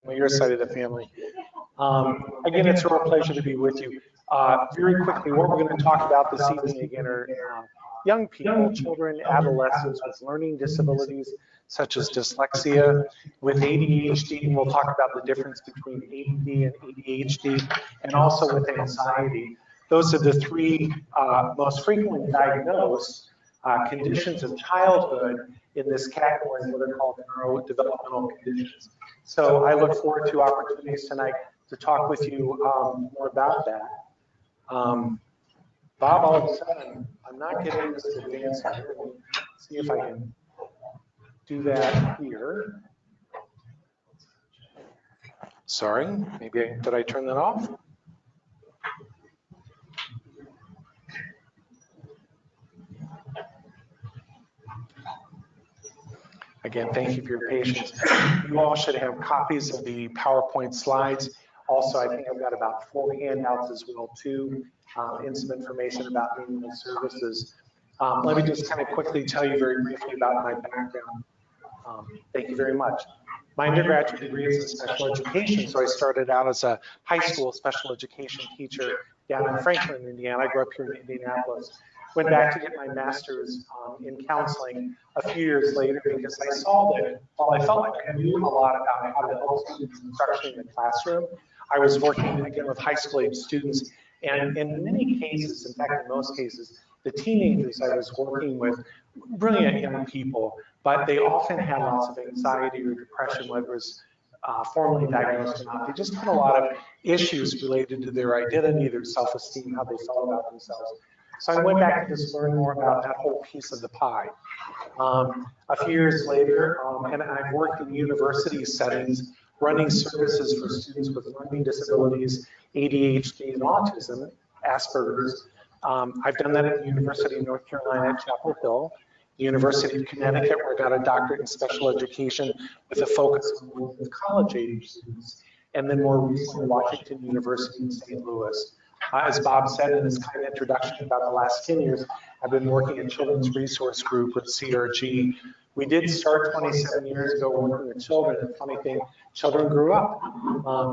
your side of the family. Again, it's a real pleasure to be with you. Very quickly, what we're going to talk about this evening again are young people, children, adolescents with learning disabilities such as dyslexia, with ADHD, and we'll talk about the difference between ADD and ADHD, and also with anxiety. Those are the three most frequently diagnosed conditions of childhood in this category, what are called neurodevelopmental conditions. So I look forward to opportunities tonight to talk with you more about that. Bob, all of a sudden, I'm not getting this to advance here. Let me see if I can do that here. Sorry, maybe, did I turn that off? Again, thank you for your patience. You all should have copies of the PowerPoint slides. Also, I think I've got about 4 handouts as well too, and some information about annual services. Let me just kind of quickly tell you very briefly about my background. Thank you very much. My undergraduate degree is in special education, so I started out as a high school special education teacher down in Franklin, Indiana. I grew up here in Indianapolis. Went back to get my master's in counseling a few years later because I saw that while I felt like I knew a lot about how to help students instruction in the classroom, I was working again with high school age students, and in many cases, in fact, in most cases, the teenagers I was working with, brilliant young people, but they often had lots of anxiety or depression, whether it was formally diagnosed or not. They just had a lot of issues related to their identity, their self-esteem, how they felt about themselves. So I went back to just learn more about that whole piece of the pie. A few years later, and I've worked in university settings, running services for students with learning disabilities, ADHD, and autism, Asperger's. I've done that at the University of North Carolina at Chapel Hill, the University of Connecticut, where I got a doctorate in special education with a focus on working with college-age students, and then more recently, Washington University in St. Louis. As Bob said in his kind introduction, about the last 10 years, I've been working at Children's Resource Group, or CRG. We did start 27 years ago working with children. The funny thing, children grew up,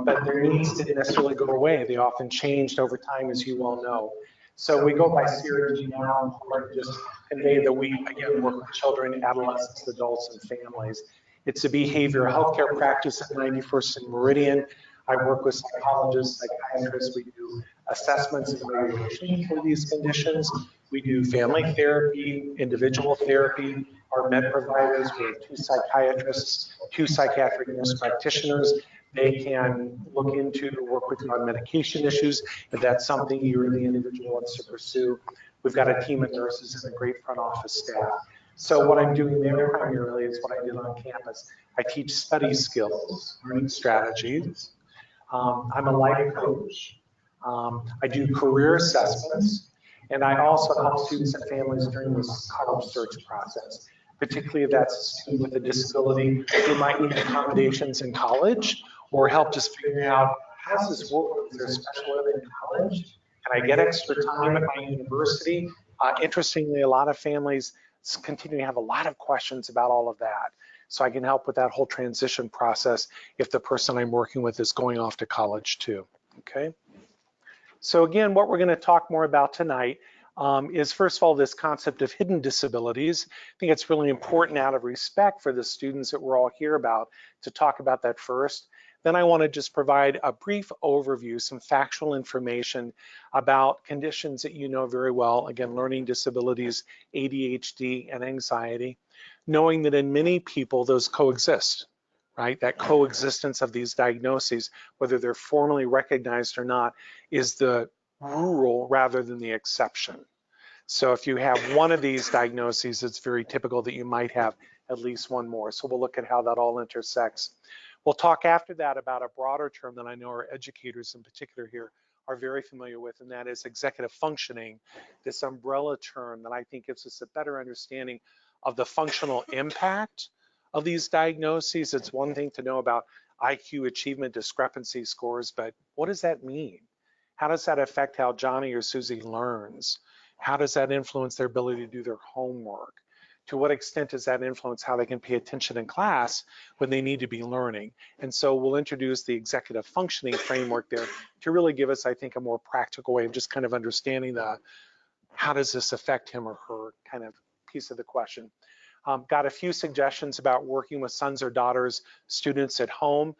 but their needs didn't necessarily go away. They often changed over time, as you well know. So we go by CRG now in part to just convey that we, again, work with children, adolescents, adults, and families. It's a behavioral healthcare practice at 91st and Meridian. I work with psychologists, psychiatrists. We do assessments and evaluation for these conditions. We do family therapy, individual therapy. Our med providers, we have 2 psychiatrists, 2 psychiatric nurse practitioners. They can look into, work with you on medication issues if that's something you or the individual wants to pursue. We've got a team of nurses and a great front office staff. So what I'm doing there primarily is what I did on campus. I teach study skills, learning strategies. I'm a life coach. I do career assessments, and I also help students and families during this college search process, particularly if that's a student with a disability who might need accommodations in college, or help just figuring out, how does this work? Is there special ed in college? Can I get extra time at my university? Interestingly, a lot of families continue to have a lot of questions about all of that. So I can help with that whole transition process if the person I'm working with is going off to college too, okay? So again, what we're gonna talk more about tonight is first of all, this concept of hidden disabilities. I think it's really important out of respect for the students that we're all here about to talk about that first. Then I wanna just provide a brief overview, some factual information about conditions that you know very well. Again, learning disabilities, ADHD, and anxiety. Knowing that in many people, those coexist, right? That coexistence of these diagnoses, whether they're formally recognized or not, is the rule rather than the exception. So if you have one of these diagnoses, it's very typical that you might have at least one more. So we'll look at how that all intersects. We'll talk after that about a broader term that I know our educators in particular here are very familiar with, and that is executive functioning, this umbrella term that I think gives us a better understanding of the functional impact of these diagnoses. It's one thing to know about IQ achievement discrepancy scores, but what does that mean? How does that affect how Johnny or Susie learns? How does that influence their ability to do their homework? To what extent does that influence how they can pay attention in class when they need to be learning? And so we'll introduce the executive functioning framework there to really give us, I think, a more practical way of just kind of understanding the how does this affect him or her kind of piece of the question. Got a few suggestions about working with sons or daughters, students at home.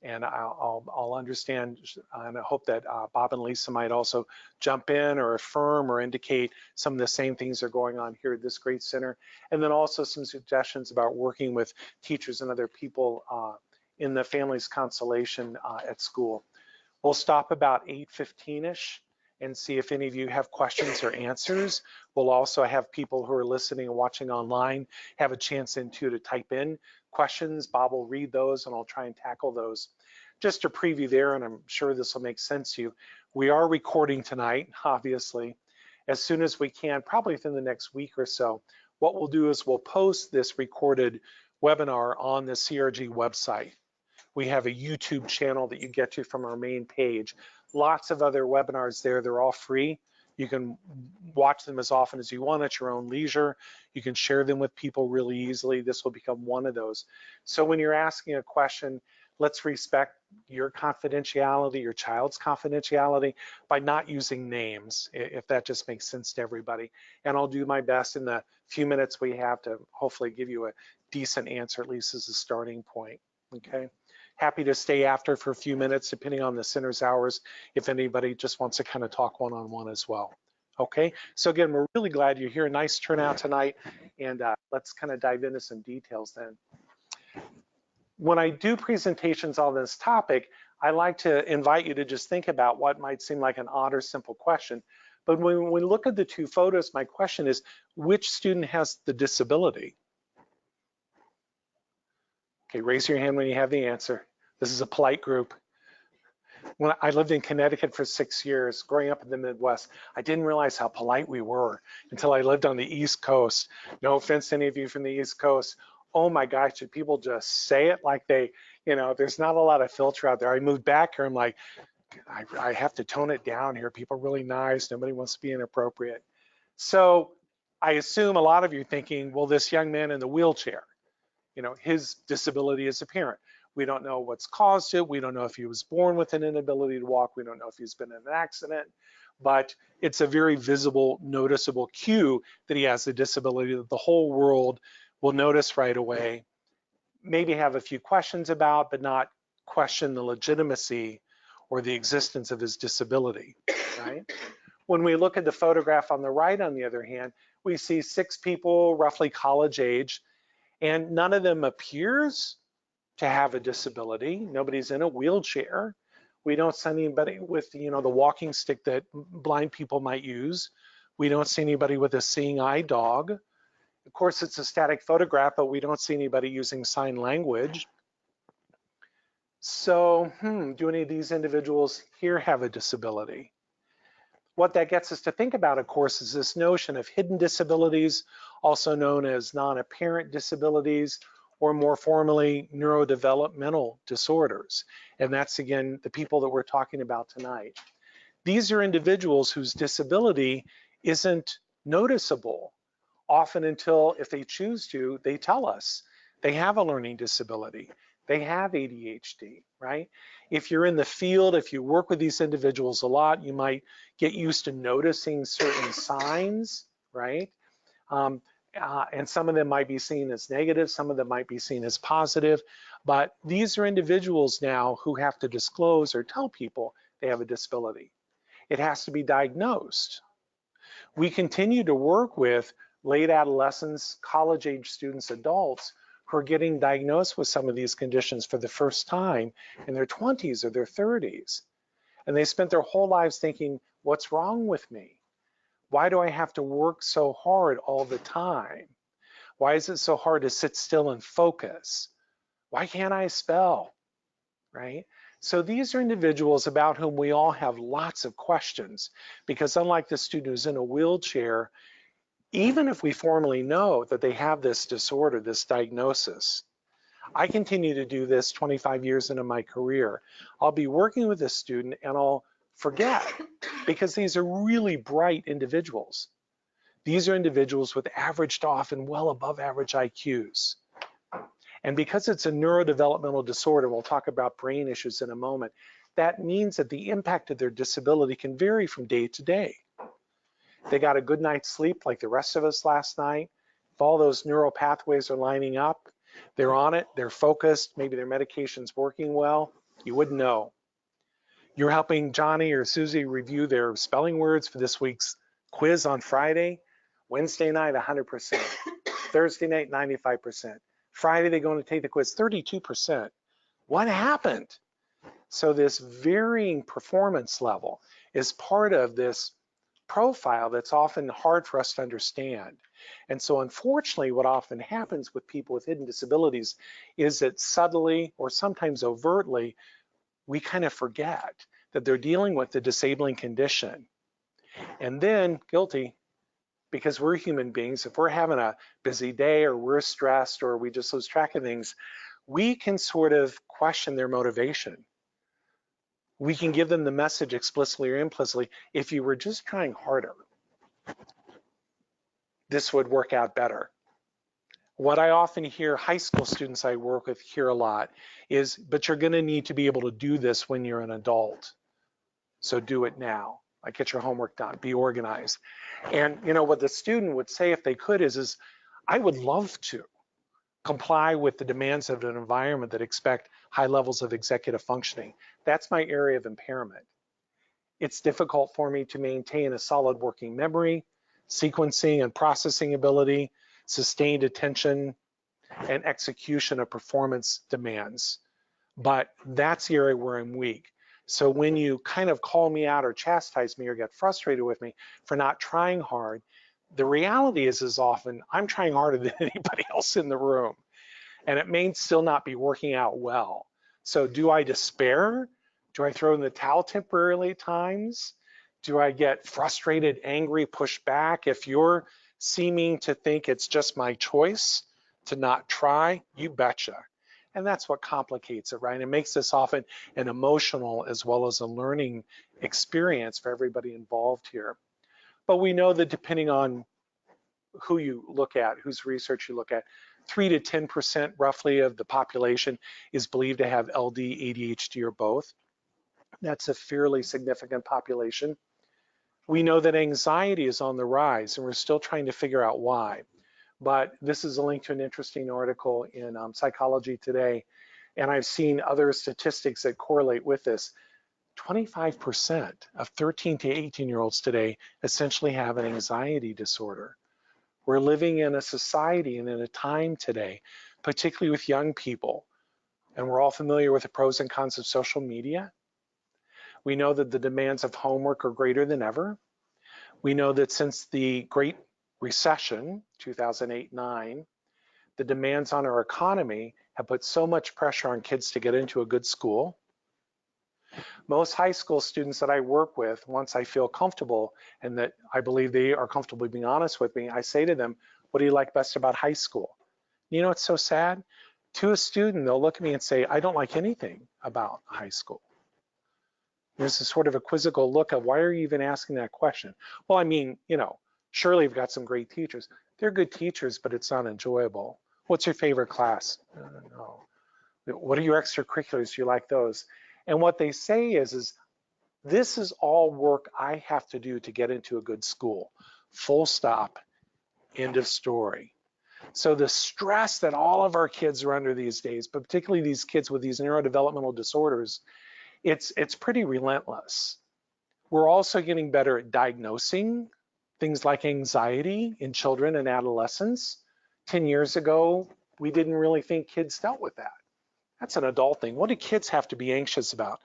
And I'll understand, and I hope that Bob and Lisa might also jump in or affirm or indicate some of the same things are going on here at this great center. And then also some suggestions about working with teachers and other people in the Families Constellation at school. We'll stop about 8:15-ish and see if any of you have questions or answers. We'll also have people who are listening and watching online have a chance then too to type in questions. Bob will read those and I'll try and tackle those. Just a preview there, and I'm sure this will make sense to you. We are recording tonight, obviously. As soon as we can, probably within the next week or so, what we'll do is we'll post this recorded webinar on the CRG website. We have a YouTube channel that you get to from our main page. Lots of other webinars there. They're all free. You can watch them as often as you want at your own leisure. You can share them with people really easily. This will become one of those. So when you're asking a question, let's respect your confidentiality, your child's confidentiality, by not using names, if that just makes sense to everybody. And I'll do my best in the few minutes we have to hopefully give you a decent answer, at least as a starting point, okay? Happy to stay after for a few minutes, depending on the center's hours, if anybody just wants to kind of talk one-on-one as well. Okay, so again, we're really glad you're here. Nice turnout tonight, and let's kind of dive into some details then. When I do presentations on this topic, I like to invite you to just think about what might seem like an odd or simple question. But when we look at the two photos, my question is, which student has the disability? Okay, raise your hand when you have the answer. This is a polite group. When I lived in Connecticut for 6 years, growing up in the Midwest, I didn't realize how polite we were until I lived on the East Coast. No offense to any of you from the East Coast. Oh my gosh, did people just say it like they, you know, there's not a lot of filter out there. I moved back here, I'm like, I have to tone it down here. People are really nice. Nobody wants to be inappropriate. So I assume a lot of you are thinking, well, this young man in the wheelchair, you know, his disability is apparent. We don't know what's caused it. We don't know if he was born with an inability to walk. We don't know if he's been in an accident, but it's a very visible, noticeable cue that he has a disability that the whole world will notice right away, maybe have a few questions about, but not question the legitimacy or the existence of his disability, right? When we look at the photograph on the right, on the other hand, we see 6 people, roughly college age, and none of them appears to have a disability. Nobody's in a wheelchair. We don't see anybody with, you know, the walking stick that blind people might use. We don't see anybody with a seeing eye dog. Of course, it's a static photograph, but we don't see anybody using sign language. So, do any of these individuals here have a disability? What that gets us to think about, of course, is this notion of hidden disabilities, also known as non-apparent disabilities, or more formally, neurodevelopmental disorders. And that's, again, the people that we're talking about tonight. These are individuals whose disability isn't noticeable, often until, if they choose to, they tell us they have a learning disability. They have ADHD, right? If you're in the field, if you work with these individuals a lot, you might get used to noticing certain signs, right? And some of them might be seen as negative, some of them might be seen as positive, but these are individuals now who have to disclose or tell people they have a disability. It has to be diagnosed. We continue to work with late adolescents, college-age students, adults who are getting diagnosed with some of these conditions for the first time in their 20s or their 30s. And they spent their whole lives thinking, what's wrong with me? Why do I have to work so hard all the time? Why is it so hard to sit still and focus? Why can't I spell, right? So these are individuals about whom we all have lots of questions, because unlike the student who's in a wheelchair, even if we formally know that they have this disorder, this diagnosis, I continue to do this 25 years into my career. I'll be working with a student and I'll forget, because these are really bright individuals. These are individuals with average to often well above average IQs. And because it's a neurodevelopmental disorder, we'll talk about brain issues in a moment, that means that the impact of their disability can vary from day to day. They got a good night's sleep like the rest of us last night. If all those neural pathways are lining up, they're on it, they're focused, maybe their medication's working well, you wouldn't know. You're helping Johnny or Susie review their spelling words for this week's quiz on Friday. Wednesday night, 100%. Thursday night, 95%. Friday, they're going to take the quiz, 32%. What happened? So this varying performance level is part of this profile that's often hard for us to understand. And so unfortunately, what often happens with people with hidden disabilities is that subtly or sometimes overtly, we kind of forget that they're dealing with the disabling condition. And then, guilty, because we're human beings, if we're having a busy day or we're stressed or we just lose track of things, we can sort of question their motivation. We can give them the message explicitly or implicitly, if you were just trying harder, this would work out better. What I often hear high school students I work with hear a lot is, but you're gonna need to be able to do this when you're an adult. So do it now. Like, get your homework done, be organized. And you know what the student would say if they could is I would love to comply with the demands of an environment that expect high levels of executive functioning. That's my area of impairment. It's difficult for me to maintain a solid working memory, sequencing and processing ability, sustained attention, and execution of performance demands. But that's the area where I'm weak. So when you kind of call me out or chastise me or get frustrated with me for not trying hard, the reality is often I'm trying harder than anybody else in the room, and it may still not be working out well. So do I despair? Do I throw in the towel temporarily at times? Do I get frustrated, angry, push back? If you're seeming to think it's just my choice to not try, you betcha. And that's what complicates it, right? It makes this often an emotional as well as a learning experience for everybody involved here. But we know that depending on who you look at, whose research you look at, 3 to 10% roughly of the population is believed to have LD, ADHD, or both. That's a fairly significant population. We know that anxiety is on the rise, and we're still trying to figure out why. But this is a link to an interesting article in Psychology Today, and I've seen other statistics that correlate with this. 25% of 13 to 18-year-olds today essentially have an anxiety disorder. We're living in a society and in a time today, particularly with young people, and we're all familiar with the pros and cons of social media. We know that the demands of homework are greater than ever. We know that since the Great Recession, 2008-9, the demands on our economy have put so much pressure on kids to get into a good school. Most high school students that I work with, once I feel comfortable and that I believe they are comfortable being honest with me, I say to them, what do you like best about high school? You know, it's so sad. To a student, they'll look at me and say, I don't like anything about high school. There's a sort of a quizzical look of, why are you even asking that question? Well, I mean, you know, surely you've got some great teachers. They're good teachers, but it's not enjoyable. What's your favorite class? No. What are your extracurriculars? Do you like those? And what they say is this is all work I have to do to get into a good school. Full stop, end of story. So the stress that all of our kids are under these days, but particularly these kids with these neurodevelopmental disorders, it's pretty relentless. We're also getting better at diagnosing things like anxiety in children and adolescents. 10 years ago, we didn't really think kids dealt with that. That's an adult thing. What do kids have to be anxious about?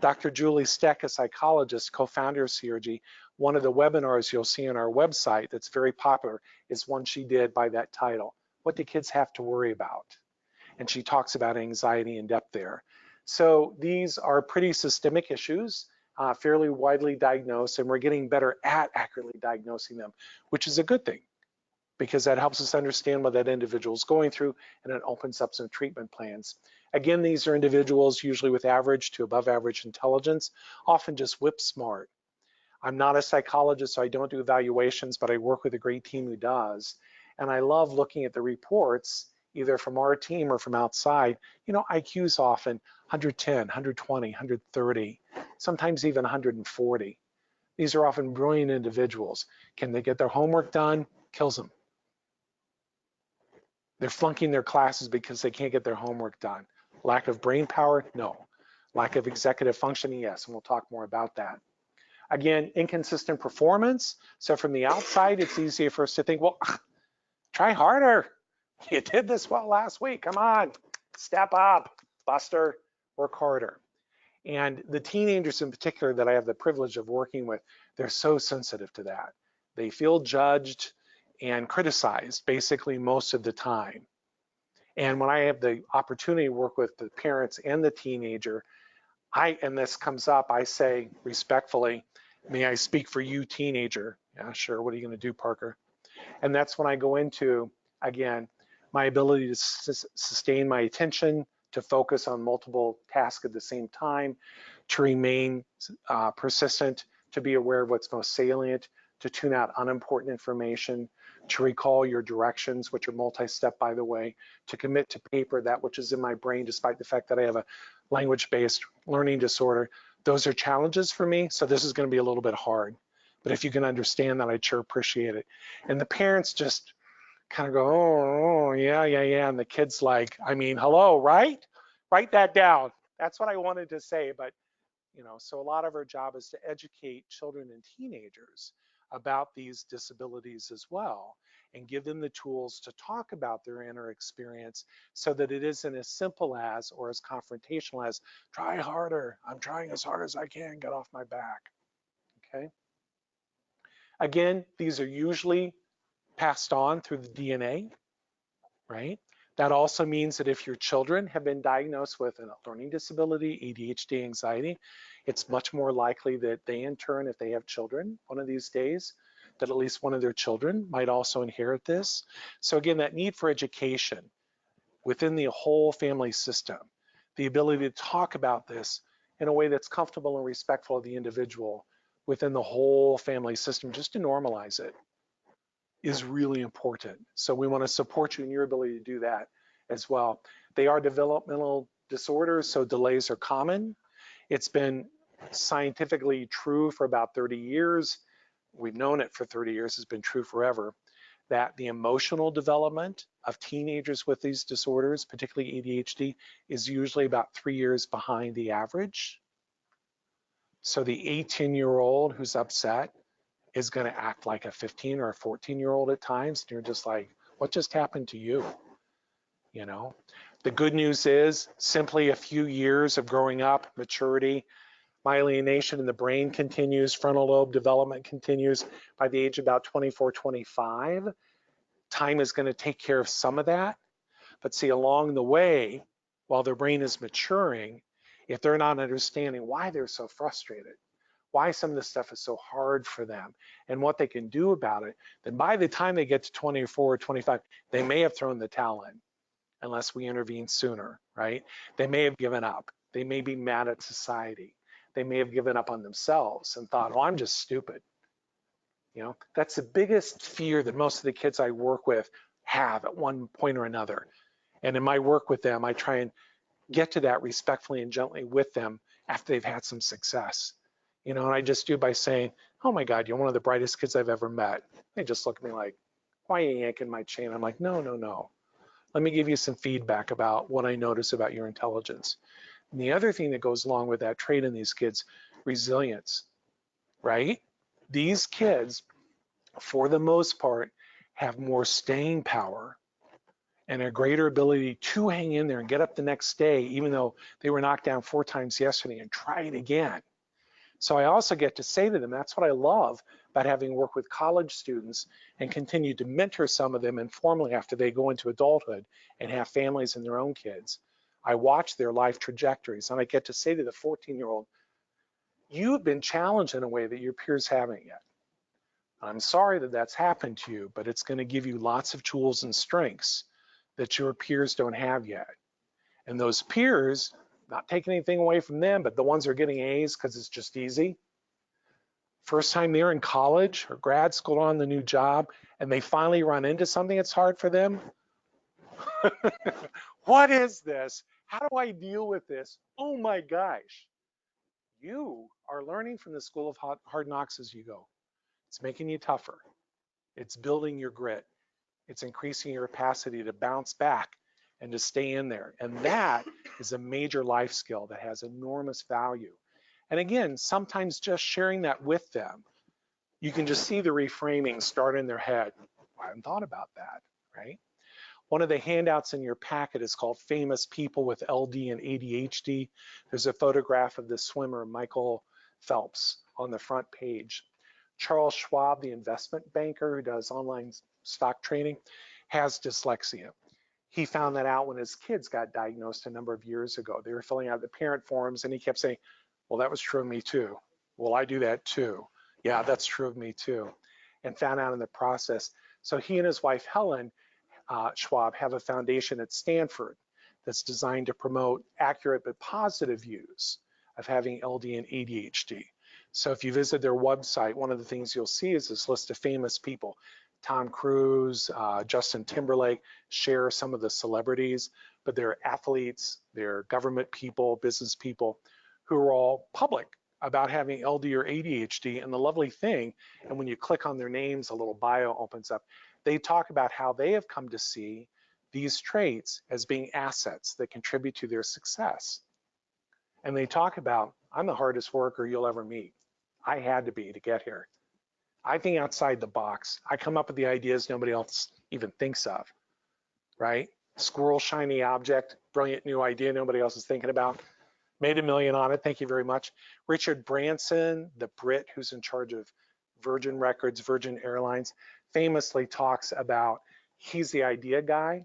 Dr. Julie Steck, a psychologist, co-founder of CRG, one of the webinars you'll see on our website that's very popular is one she did by that title. What do kids have to worry about? And she talks about anxiety in depth there. So these are pretty systemic issues, fairly widely diagnosed, and we're getting better at accurately diagnosing them, which is a good thing, because that helps us understand what that individual is going through, and it opens up some treatment plans. Again, these are individuals usually with average to above average intelligence, often just whip smart. I'm not a psychologist, so I don't do evaluations, but I work with a great team who does. And I love looking at the reports, either from our team or from outside. You know, IQ's often 110, 120, 130, sometimes even 140. These are often brilliant individuals. Can they get their homework done? Kills them. They're flunking their classes because they can't get their homework done. Lack of brain power? No. Lack of executive functioning? Yes, and we'll talk more about that. Again, inconsistent performance. So from the outside, it's easier for us to think, well, try harder. You did this well last week. Come on, step up, Buster, work harder. And the teenagers in particular that I have the privilege of working with, they're so sensitive to that. They feel judged and criticized basically most of the time. And when I have the opportunity to work with the parents and the teenager, and this comes up, I say respectfully, may I speak for you, teenager? Yeah, sure. What are you going to do, Parker? And that's when I go into, again, my ability to sustain my attention, to focus on multiple tasks at the same time, to remain persistent, to be aware of what's most salient, to tune out unimportant information, to recall your directions, which are multi-step, by the way, to commit to paper that which is in my brain, despite the fact that I have a language-based learning disorder. Those are challenges for me, so this is going to be a little bit hard. But if you can understand that, I'd sure appreciate it. And the parents just kind of go, oh, yeah. And the kid's like, I mean, hello, right? Write that down. That's what I wanted to say. But, you know, so a lot of our job is to educate children and teenagers about these disabilities as well, and give them the tools to talk about their inner experience so that it isn't as simple as or as confrontational as try harder. I'm trying as hard as I can, get off my back. Okay. Again, these are usually passed on through the DNA, right? That also means that if your children have been diagnosed with a learning disability, ADHD, anxiety, it's much more likely that they in turn, if they have children one of these days, that at least one of their children might also inherit this. So again, that need for education within the whole family system, the ability to talk about this in a way that's comfortable and respectful of the individual within the whole family system, just to normalize it, is really important. So we want to support you in your ability to do that as well. They are developmental disorders, so delays are common. It's been scientifically true for about 30 years. We've known it for 30 years, it's been true forever, that the emotional development of teenagers with these disorders, particularly ADHD, is usually about 3 years behind the average. So the 18-year-old who's upset is going to act like a 15 or a 14-year-old at times. And you're just like, what just happened to you? You know, the good news is simply a few years of growing up, maturity, myelination in the brain continues, frontal lobe development continues. By the age of about 24, 25, time is going to take care of some of that. But see, along the way, while their brain is maturing, if they're not understanding why they're so frustrated, why some of this stuff is so hard for them, and what they can do about it, then by the time they get to 24 or 25, they may have thrown the towel in unless we intervene sooner, right? They may have given up. They may be mad at society. They may have given up on themselves and thought, oh, I'm just stupid. You know, that's the biggest fear that most of the kids I work with have at one point or another. And in my work with them, I try and get to that respectfully and gently with them after they've had some success. You know, and I just do by saying, oh my God, you're one of the brightest kids I've ever met. They just look at me like, why are you yanking my chain? I'm like, no. Let me give you some feedback about what I notice about your intelligence. And the other thing that goes along with that trait in these kids, resilience, right? These kids, for the most part, have more staying power and a greater ability to hang in there and get up the next day, even though they were knocked down 4 times yesterday, and try it again. So I also get to say to them, that's what I love about having worked with college students and continue to mentor some of them informally after they go into adulthood and have families and their own kids. I watch their life trajectories, and I get to say to the 14-year-old, you've been challenged in a way that your peers haven't yet. I'm sorry that that's happened to you, but it's going to give you lots of tools and strengths that your peers don't have yet. And those peers, not taking anything away from them, but the ones who are getting A's because it's just easy, First time they're in college or grad school on the new job and they finally run into something that's hard for them. What is this? How do I deal with this? Oh my gosh. You are learning from the school of hard knocks as you go. It's making you tougher. It's building your grit. It's increasing your capacity to bounce back and to stay in there. And that is a major life skill that has enormous value. And again, sometimes just sharing that with them, you can just see the reframing start in their head. I hadn't thought about that, right? One of the handouts in your packet is called Famous People with LD and ADHD. There's a photograph of the swimmer, Michael Phelps, on the front page. Charles Schwab, the investment banker who does online stock trading, has dyslexia. He found that out when his kids got diagnosed a number of years ago. They were filling out the parent forms and he kept saying, well, that was true of me too. Well, I do that too. Yeah, that's true of me too. And found out in the process. So he and his wife, Helen Schwab, have a foundation at Stanford that's designed to promote accurate but positive use of having LD and ADHD. So if you visit their website, one of the things you'll see is this list of famous people. Tom Cruise, Justin Timberlake, share some of the celebrities, but they're athletes, they're government people, business people who are all public about having LD or ADHD. And the lovely thing, and when you click on their names, a little bio opens up, they talk about how they have come to see these traits as being assets that contribute to their success. And they talk about, I'm the hardest worker you'll ever meet. I had to be to get here. I think outside the box. I come up with the ideas nobody else even thinks of, right? Squirrel, shiny object, brilliant new idea nobody else is thinking about. Made $1 million on it, thank you very much. Richard Branson, the Brit who's in charge of Virgin Records, Virgin Airlines, famously talks about he's the idea guy.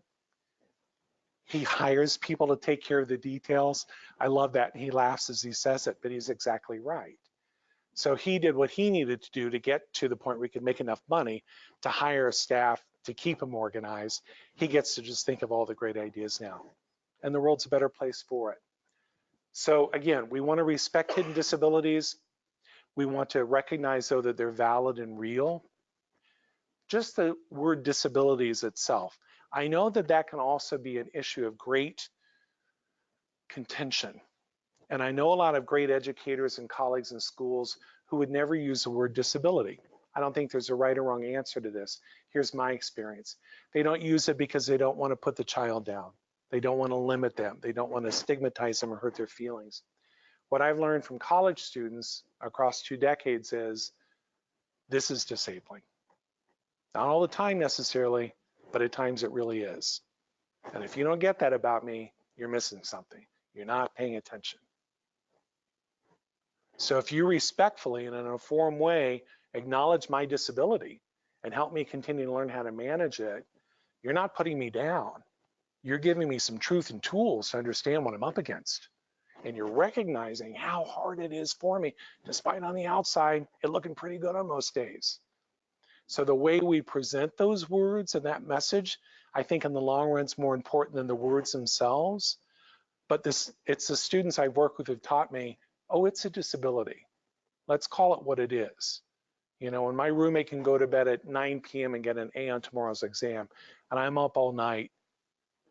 He hires people to take care of the details. I love that. And he laughs as he says it, but he's exactly right. So he did what he needed to do to get to the point where he could make enough money to hire a staff to keep him organized. He gets to just think of all the great ideas now. And the world's a better place for it. So again, we want to respect hidden disabilities. We want to recognize, though, that they're valid and real. Just the word disabilities itself. I know that that can also be an issue of great contention. And I know a lot of great educators and colleagues in schools who would never use the word disability. I don't think there's a right or wrong answer to this. Here's my experience. They don't use it because they don't want to put the child down. They don't want to limit them. They don't want to stigmatize them or hurt their feelings. What I've learned from college students across 2 decades is this is disabling. Not all the time necessarily, but at times it really is. And if you don't get that about me, you're missing something. You're not paying attention. So if you respectfully and in an informed way acknowledge my disability and help me continue to learn how to manage it, you're not putting me down. You're giving me some truth and tools to understand what I'm up against. And you're recognizing how hard it is for me, despite on the outside, it looking pretty good on most days. So the way we present those words and that message, I think in the long run is more important than the words themselves. But it's the students I've worked with who've taught me, oh, it's a disability. Let's call it what it is. You know, when my roommate can go to bed at 9 p.m. and get an A on tomorrow's exam, and I'm up all night,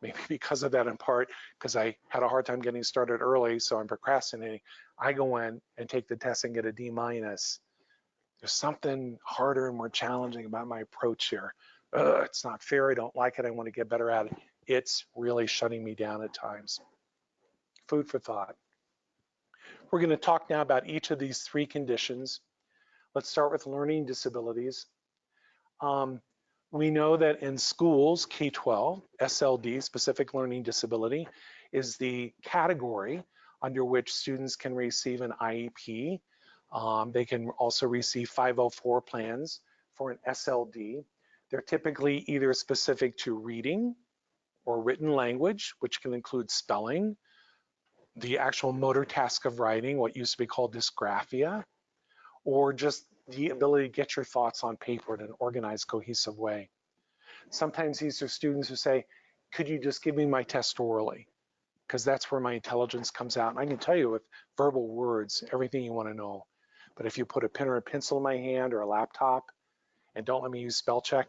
maybe because of that in part, because I had a hard time getting started early, so I'm procrastinating. I go in and take the test and get a D-. There's something harder and more challenging about my approach here. It's not fair, I don't like it, I want to get better at it. It's really shutting me down at times. Food for thought. We're going to talk now about each of these 3 conditions. Let's start with learning disabilities. We know that in schools, K-12, SLD, specific learning disability, is the category under which students can receive an IEP. They can also receive 504 plans for an SLD. They're typically either specific to reading or written language, which can include spelling, the actual motor task of writing, what used to be called dysgraphia, or just the ability to get your thoughts on paper in an organized, cohesive way. Sometimes these are students who say, could you just give me my test orally? Because that's where my intelligence comes out. And I can tell you with verbal words, everything you want to know. But if you put a pen or a pencil in my hand or a laptop and don't let me use spell check,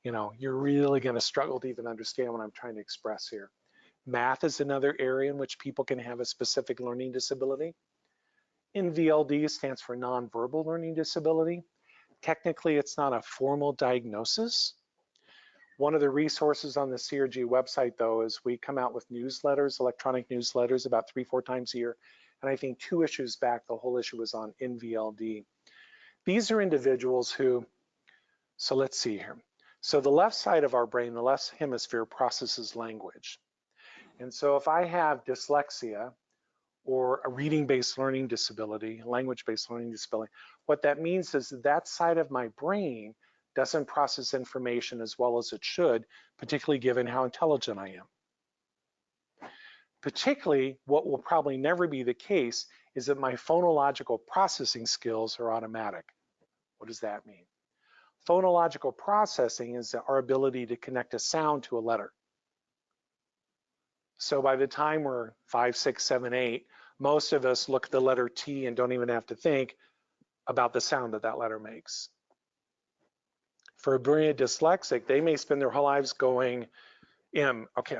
you're really going to struggle to even understand what I'm trying to express here. Math is another area in which people can have a specific learning disability. NVLD stands for nonverbal learning disability. Technically, it's not a formal diagnosis. One of the resources on the CRG website, though, is we come out with newsletters, electronic newsletters, about 3-4 times a year. And I think 2 issues back, the whole issue was on NVLD. These are individuals who, so let's see here. So the left side of our brain, the left hemisphere, processes language. And so if I have dyslexia or a reading-based learning disability, language-based learning disability, what that means is that side of my brain doesn't process information as well as it should, particularly given how intelligent I am. Particularly, what will probably never be the case is that my phonological processing skills are automatic. What does that mean? Phonological processing is our ability to connect a sound to a letter. So by the time we're 5, 6, 7, 8, most of us look at the letter T and don't even have to think about the sound that that letter makes. For a brilliant dyslexic, they may spend their whole lives going M, okay,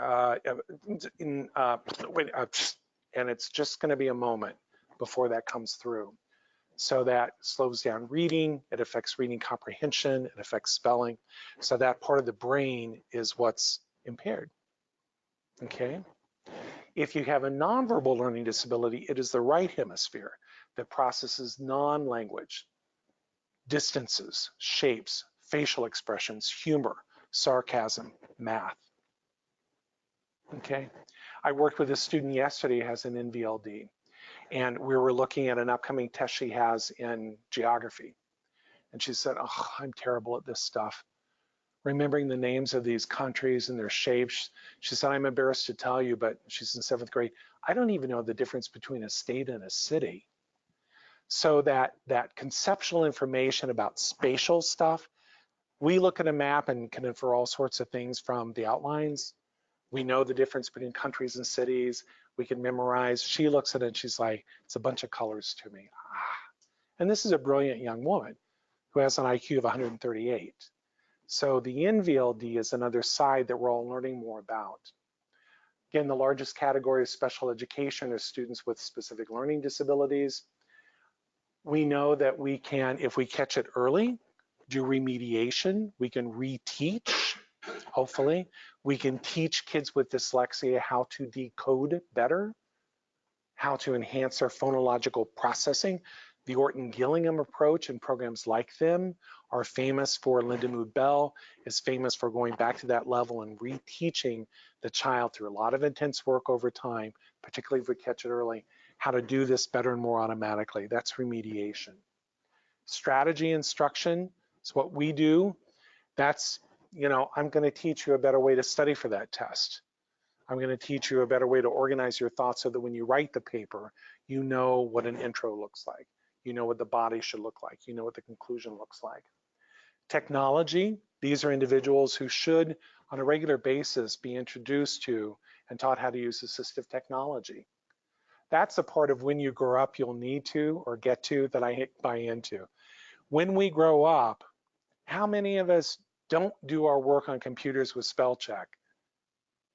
and it's just going to be a moment before that comes through. So that slows down reading, it affects reading comprehension, it affects spelling. So that part of the brain is what's impaired, okay? If you have a nonverbal learning disability, it is the right hemisphere that processes non-language, distances, shapes, facial expressions, humor, sarcasm, math, okay? I worked with a student yesterday who has an NVLD. And we were looking at an upcoming test she has in geography. And she said, oh, I'm terrible at this stuff. Remembering the names of these countries and their shapes. She said, I'm embarrassed to tell you, but she's in 7th grade. I don't even know the difference between a state and a city. So that conceptual information about spatial stuff, we look at a map and can infer all sorts of things from the outlines. We know the difference between countries and cities. We can memorize. She looks at it and she's like, it's a bunch of colors to me. And this is a brilliant young woman who has an IQ of 138. So the NVLD is another side that we're all learning more about. Again, the largest category of special education is students with specific learning disabilities. We know that we can, if we catch it early, do remediation. We can reteach. Hopefully, we can teach kids with dyslexia how to decode better, how to enhance their phonological processing. The Orton-Gillingham approach and programs like them are famous for, Linda Mood Bell is famous for going back to that level and reteaching the child through a lot of intense work over time, particularly if we catch it early, how to do this better and more automatically. That's remediation. Strategy instruction is what we do. That's, I'm going to teach you a better way to study for that test. I'm going to teach you a better way to organize your thoughts so that when you write the paper, you know what an intro looks like. You know what the body should look like. You know what the conclusion looks like. Technology, these are individuals who should, on a regular basis, be introduced to and taught how to use assistive technology. That's a part of when you grow up, you'll need to or get to that I buy into. When we grow up, how many of us don't do our work on computers with spell check?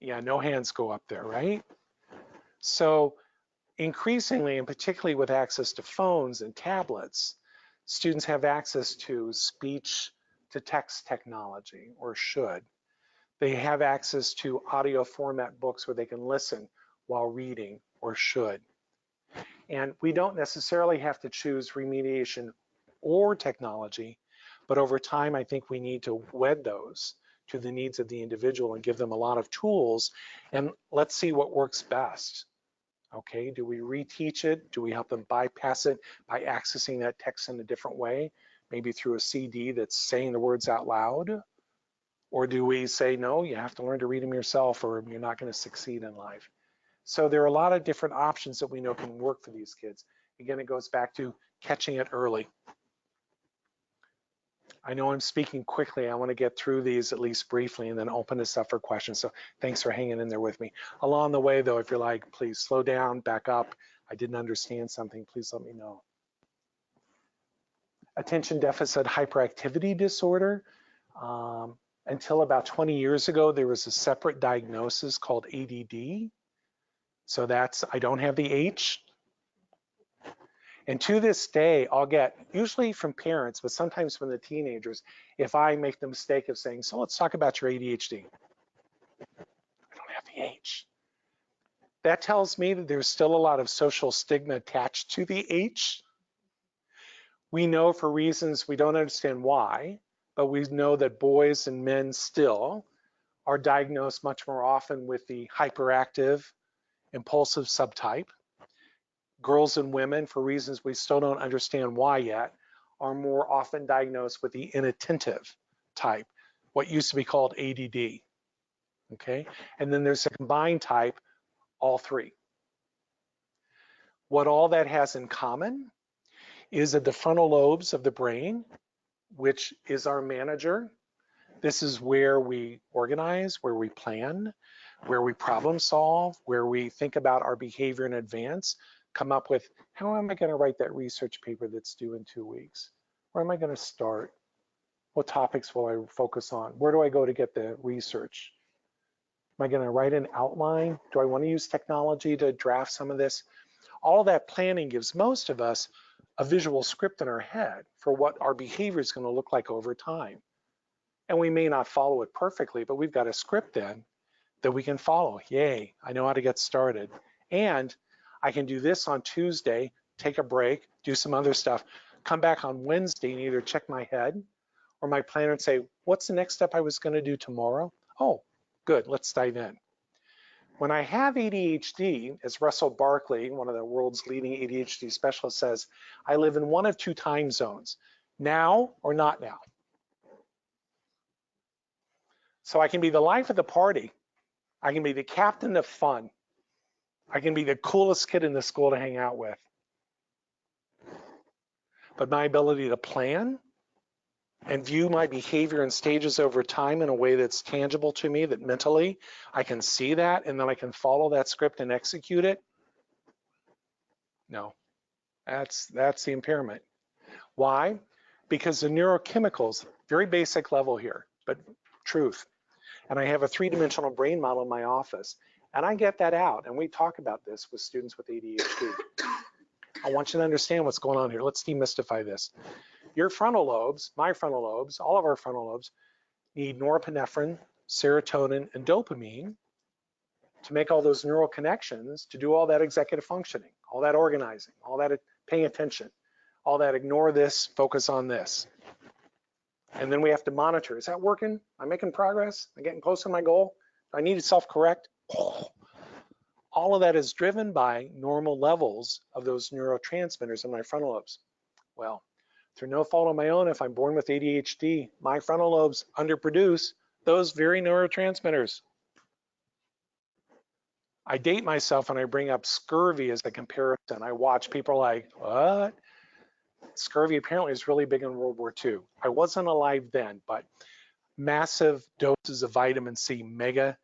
Yeah, no hands go up there, right? So increasingly, and particularly with access to phones and tablets, students have access to speech to text technology, or should. They have access to audio format books where they can listen while reading, or should. And we don't necessarily have to choose remediation or technology, but over time, I think we need to wed those to the needs of the individual and give them a lot of tools, and let's see what works best. Okay, do we reteach it? Do we help them bypass it by accessing that text in a different way, maybe through a CD that's saying the words out loud? Or do we say, no, you have to learn to read them yourself or you're not going to succeed in life? So there are a lot of different options that we know can work for these kids. Again, it goes back to catching it early. I know I'm speaking quickly. I want to get through these at least briefly and then open this up for questions. So thanks for hanging in there with me. Along the way, though, if you're like, please slow down, back up. I didn't understand something, please let me know. attention deficit hyperactivity disorder. Until about 20 years ago, there was a separate diagnosis called ADD. So that's, I don't have the H. And to this day, I'll get, usually from parents, but sometimes from the teenagers, if I make the mistake of saying, so let's talk about your ADHD. I don't have the H. That tells me that there's still a lot of social stigma attached to the H. We know for reasons we don't understand why, but we know that boys and men still are diagnosed much more often with the hyperactive, impulsive subtype. Girls and women, for reasons we still don't understand why yet, are more often diagnosed with the inattentive type, what used to be called ADD, okay? And then there's a combined type, all three. What all that has in common is that the frontal lobes of the brain, which is our manager, this is where we organize, where we plan, where we problem solve, where we think about our behavior in advance, come up with, how am I going to write that research paper that's due in 2 weeks? Where am I going to start? What topics will I focus on? Where do I go to get the research? Am I going to write an outline? Do I want to use technology to draft some of this? All that planning gives most of us a visual script in our head for what our behavior is going to look like over time. And we may not follow it perfectly, but we've got a script then that we can follow. Yay, I know how to get started. And I can do this on Tuesday, take a break, do some other stuff, come back on Wednesday and either check my head or my planner and say, what's the next step I was going to do tomorrow? Oh, good, let's dive in. When I have ADHD, as Russell Barkley, one of the world's leading ADHD specialists, says, I live in one of two time zones, now or not now. So I can be the life of the party. I can be the captain of fun. I can be the coolest kid in the school to hang out with. But my ability to plan and view my behavior and stages over time in a way that's tangible to me, that mentally I can see that and then I can follow that script and execute it. No, that's the impairment. Why? Because the neurochemicals, very basic level here, but truth. And I have a three-dimensional brain model in my office, and I get that out, and we talk about this with students with ADHD. I want you to understand what's going on here. Let's demystify this. Your frontal lobes, my frontal lobes, all of our frontal lobes need norepinephrine, serotonin, and dopamine to make all those neural connections, to do all that executive functioning, all that organizing, all that paying attention, all that ignore this, focus on this. And then we have to monitor, is that working? Am I making progress? Am I getting close to my goal? Do I need to self-correct? All of that is driven by normal levels of those neurotransmitters in my frontal lobes. Well, through no fault of my own, if I'm born with ADHD, my frontal lobes underproduce those very neurotransmitters. I date myself when I bring up scurvy as a comparison. I watch people like, what? Scurvy apparently is really big in World War II. I wasn't alive then, but massive doses of vitamin C, mega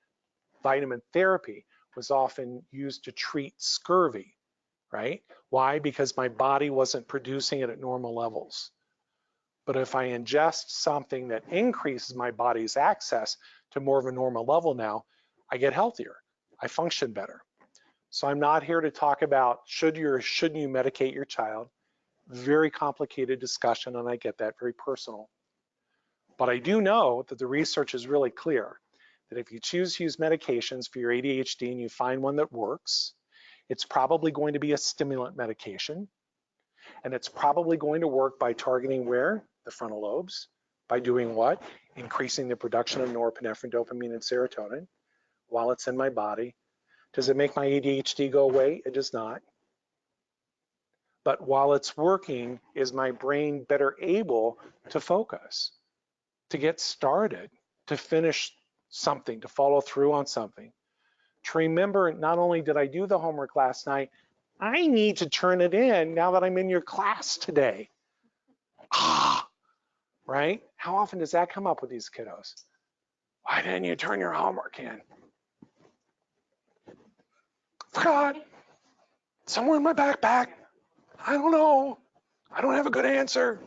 vitamin therapy, was often used to treat scurvy, right? Why? Because my body wasn't producing it at normal levels. But if I ingest something that increases my body's access to more of a normal level now, I get healthier. I function better. So I'm not here to talk about should you or shouldn't you medicate your child. Very complicated discussion, and I get that, very personal. But I do know that the research is really clear that if you choose to use medications for your ADHD and you find one that works, it's probably going to be a stimulant medication. And it's probably going to work by targeting where? The frontal lobes. By doing what? Increasing the production of norepinephrine, dopamine, and serotonin while it's in my body. Does it make my ADHD go away? It does not. But while it's working, is my brain better able to focus, to get started, to finish something, to follow through on something? To remember, not only did I do the homework last night, I need to turn it in now that I'm in your class today. Right? How often does that come up with these kiddos? Why didn't you turn your homework in? Forgot. Somewhere in my backpack. I don't know. I don't have a good answer.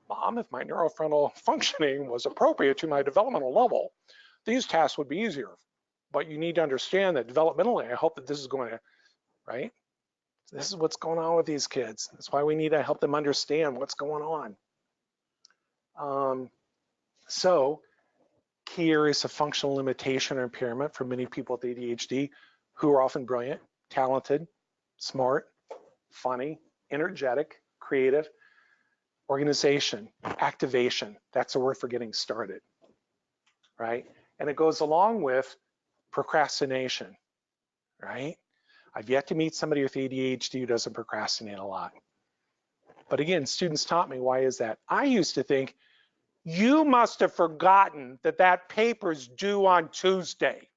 Mom, if my neurofrontal functioning was appropriate to my developmental level, these tasks would be easier. But you need to understand that developmentally, I hope that this is going to, right? This is what's going on with these kids. That's why we need to help them understand what's going on. So key areas of functional limitation or impairment for many people with ADHD, who are often brilliant, talented, smart, funny, energetic, creative. Organization, activation, that's a word for getting started, right? And it goes along with procrastination, right? I've yet to meet somebody with ADHD who doesn't procrastinate a lot. But again, students taught me, why is that? I used to think, you must have forgotten that that paper's due on Tuesday.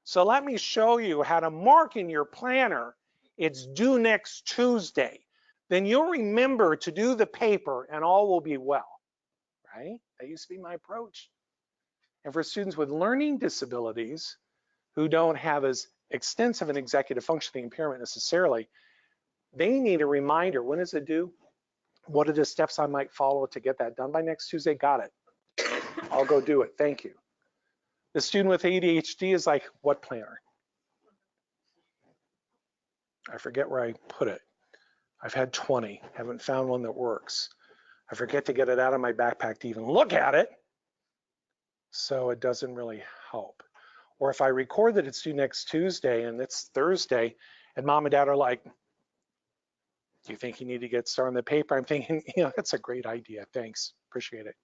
So let me show you how to mark in your planner, it's due next Tuesday. Then you'll remember to do the paper and all will be well, right? That used to be my approach. And for students with learning disabilities who don't have as extensive an executive functioning impairment necessarily, they need a reminder. When is it due? What are the steps I might follow to get that done by next Tuesday? Got it. I'll go do it. Thank you. The student with ADHD is like, what planner? I forget where I put it. I've had 20, haven't found one that works. I forget to get it out of my backpack to even look at it, so it doesn't really help. Or if I record that it's due next Tuesday and it's Thursday, and mom and dad are like, do you think you need to get started on the paper? I'm thinking, that's a great idea. Thanks, appreciate it.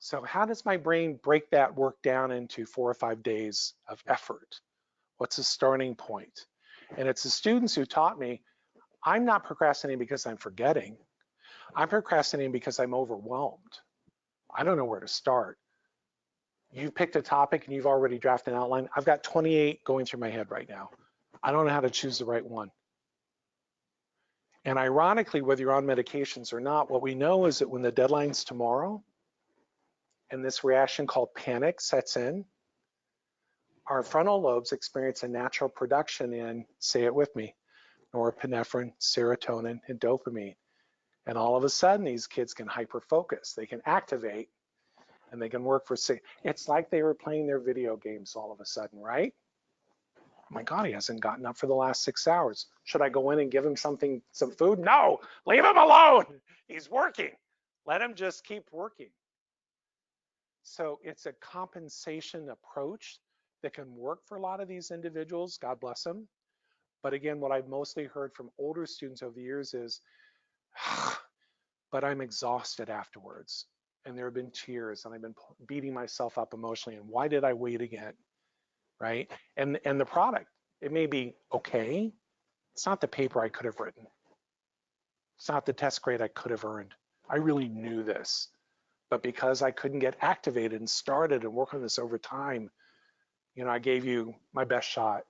So how does my brain break that work down into 4 or 5 days of effort? What's the starting point? And it's the students who taught me, I'm not procrastinating because I'm forgetting. I'm procrastinating because I'm overwhelmed. I don't know where to start. You've picked a topic and you've already drafted an outline. I've got 28 going through my head right now. I don't know how to choose the right one. And ironically, whether you're on medications or not, what we know is that when the deadline's tomorrow and this reaction called panic sets in, our frontal lobes experience a natural production in, say it with me, norepinephrine, serotonin, and dopamine. And all of a sudden, these kids can hyper-focus. They can activate, and they can work for 6. It's like they were playing their video games all of a sudden, right? Oh my God, he hasn't gotten up for the last 6 hours. Should I go in and give him some food? No, leave him alone. He's working. Let him just keep working. So it's a compensation approach that can work for a lot of these individuals, God bless them. But again, what I've mostly heard from older students over the years is, but I'm exhausted afterwards. And there have been tears and I've been beating myself up emotionally. And why did I wait again, right? And the product, it may be okay. It's not the paper I could have written. It's not the test grade I could have earned. I really knew this. But because I couldn't get activated and started and work on this over time, I gave you my best shot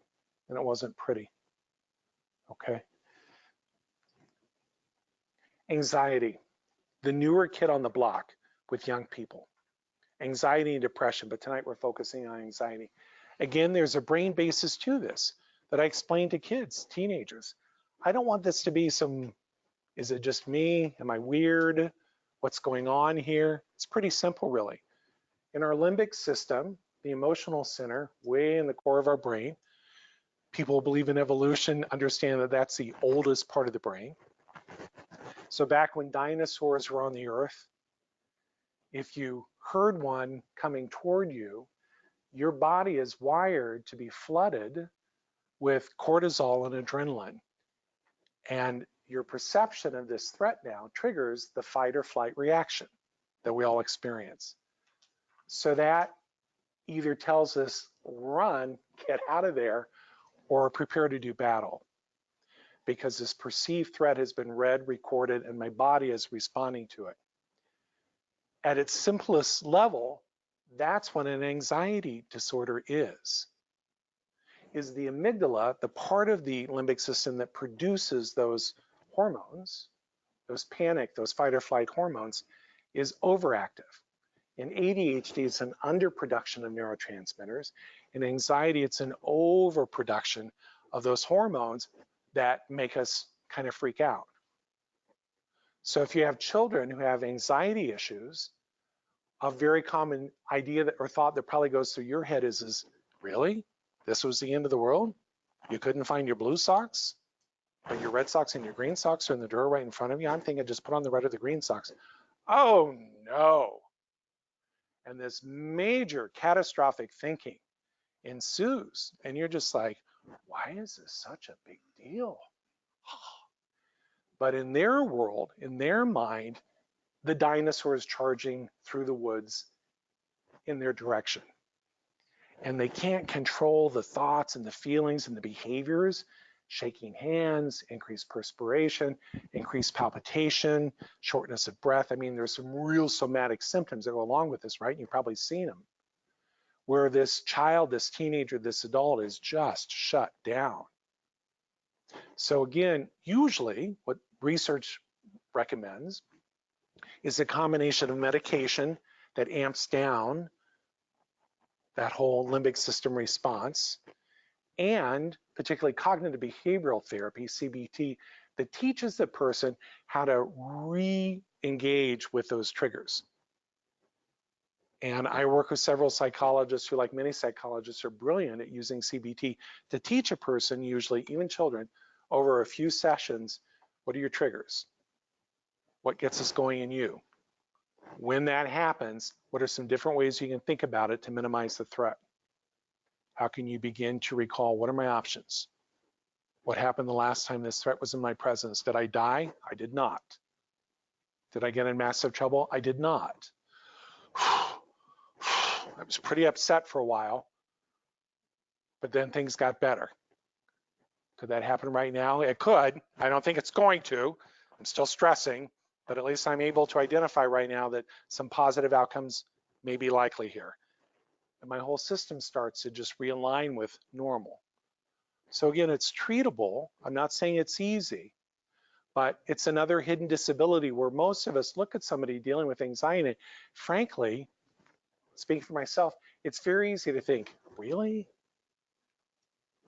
and it wasn't pretty, okay? Anxiety, the newer kid on the block with young people. Anxiety and depression, but tonight we're focusing on anxiety. Again, there's a brain basis to this that I explain to kids, teenagers. I don't want this to be is it just me? Am I weird? What's going on here? It's pretty simple, really. In our limbic system, the emotional center, way in the core of our brain, people who believe in evolution understand that that's the oldest part of the brain. So back when dinosaurs were on the earth, if you heard one coming toward you, your body is wired to be flooded with cortisol and adrenaline. And your perception of this threat now triggers the fight or flight reaction that we all experience. So that either tells us run, get out of there, or prepare to do battle. Because this perceived threat has been read, recorded, and my body is responding to it. At its simplest level, that's what an anxiety disorder is the amygdala, the part of the limbic system that produces those hormones, those panic, those fight or flight hormones, is overactive. In ADHD, it's an underproduction of neurotransmitters. In anxiety, it's an overproduction of those hormones that make us kind of freak out. So if you have children who have anxiety issues, a very common idea that, or thought that probably goes through your head is really? This was the end of the world? You couldn't find your blue socks? Or your red socks and your green socks are in the drawer right in front of you? I'm thinking just put on the red or the green socks. Oh no. And this major catastrophic thinking ensues. And you're just like, why is this such a big deal? But in their world, in their mind, the dinosaur is charging through the woods in their direction. And they can't control the thoughts and the feelings and the behaviors, shaking hands, increased perspiration, increased palpitation, shortness of breath. I mean, there's some real somatic symptoms that go along with this, right? You've probably seen them, where this child, this teenager, this adult is just shut down. So again, usually what research recommends is a combination of medication that amps down that whole limbic system response, and particularly cognitive behavioral therapy, CBT, that teaches the person how to re-engage with those triggers. And I work with several psychologists who, like many psychologists, are brilliant at using CBT to teach a person, usually even children, over a few sessions, what are your triggers? What gets us going in you? When that happens, what are some different ways you can think about it to minimize the threat? How can you begin to recall, what are my options? What happened the last time this threat was in my presence? Did I die? I did not. Did I get in massive trouble? I did not. I was pretty upset for a while, but then things got better. Could that happen right now? It could. I don't think it's going to. I'm still stressing, but at least I'm able to identify right now that some positive outcomes may be likely here. And my whole system starts to just realign with normal. So again, it's treatable. I'm not saying it's easy, but it's another hidden disability where most of us look at somebody dealing with anxiety. And frankly, speaking for myself, it's very easy to think, really?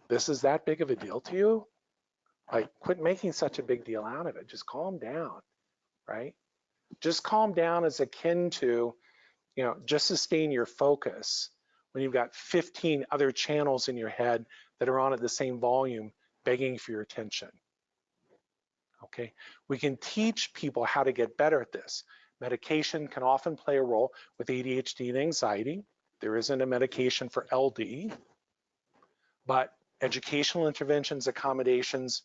This is that big of a deal to you? Like, quit making such a big deal out of it. Just calm down, right? Just calm down is akin to, just sustain your focus when you've got 15 other channels in your head that are on at the same volume begging for your attention. Okay, we can teach people how to get better at this. Medication can often play a role with ADHD and anxiety. There isn't a medication for LD, but educational interventions, accommodations,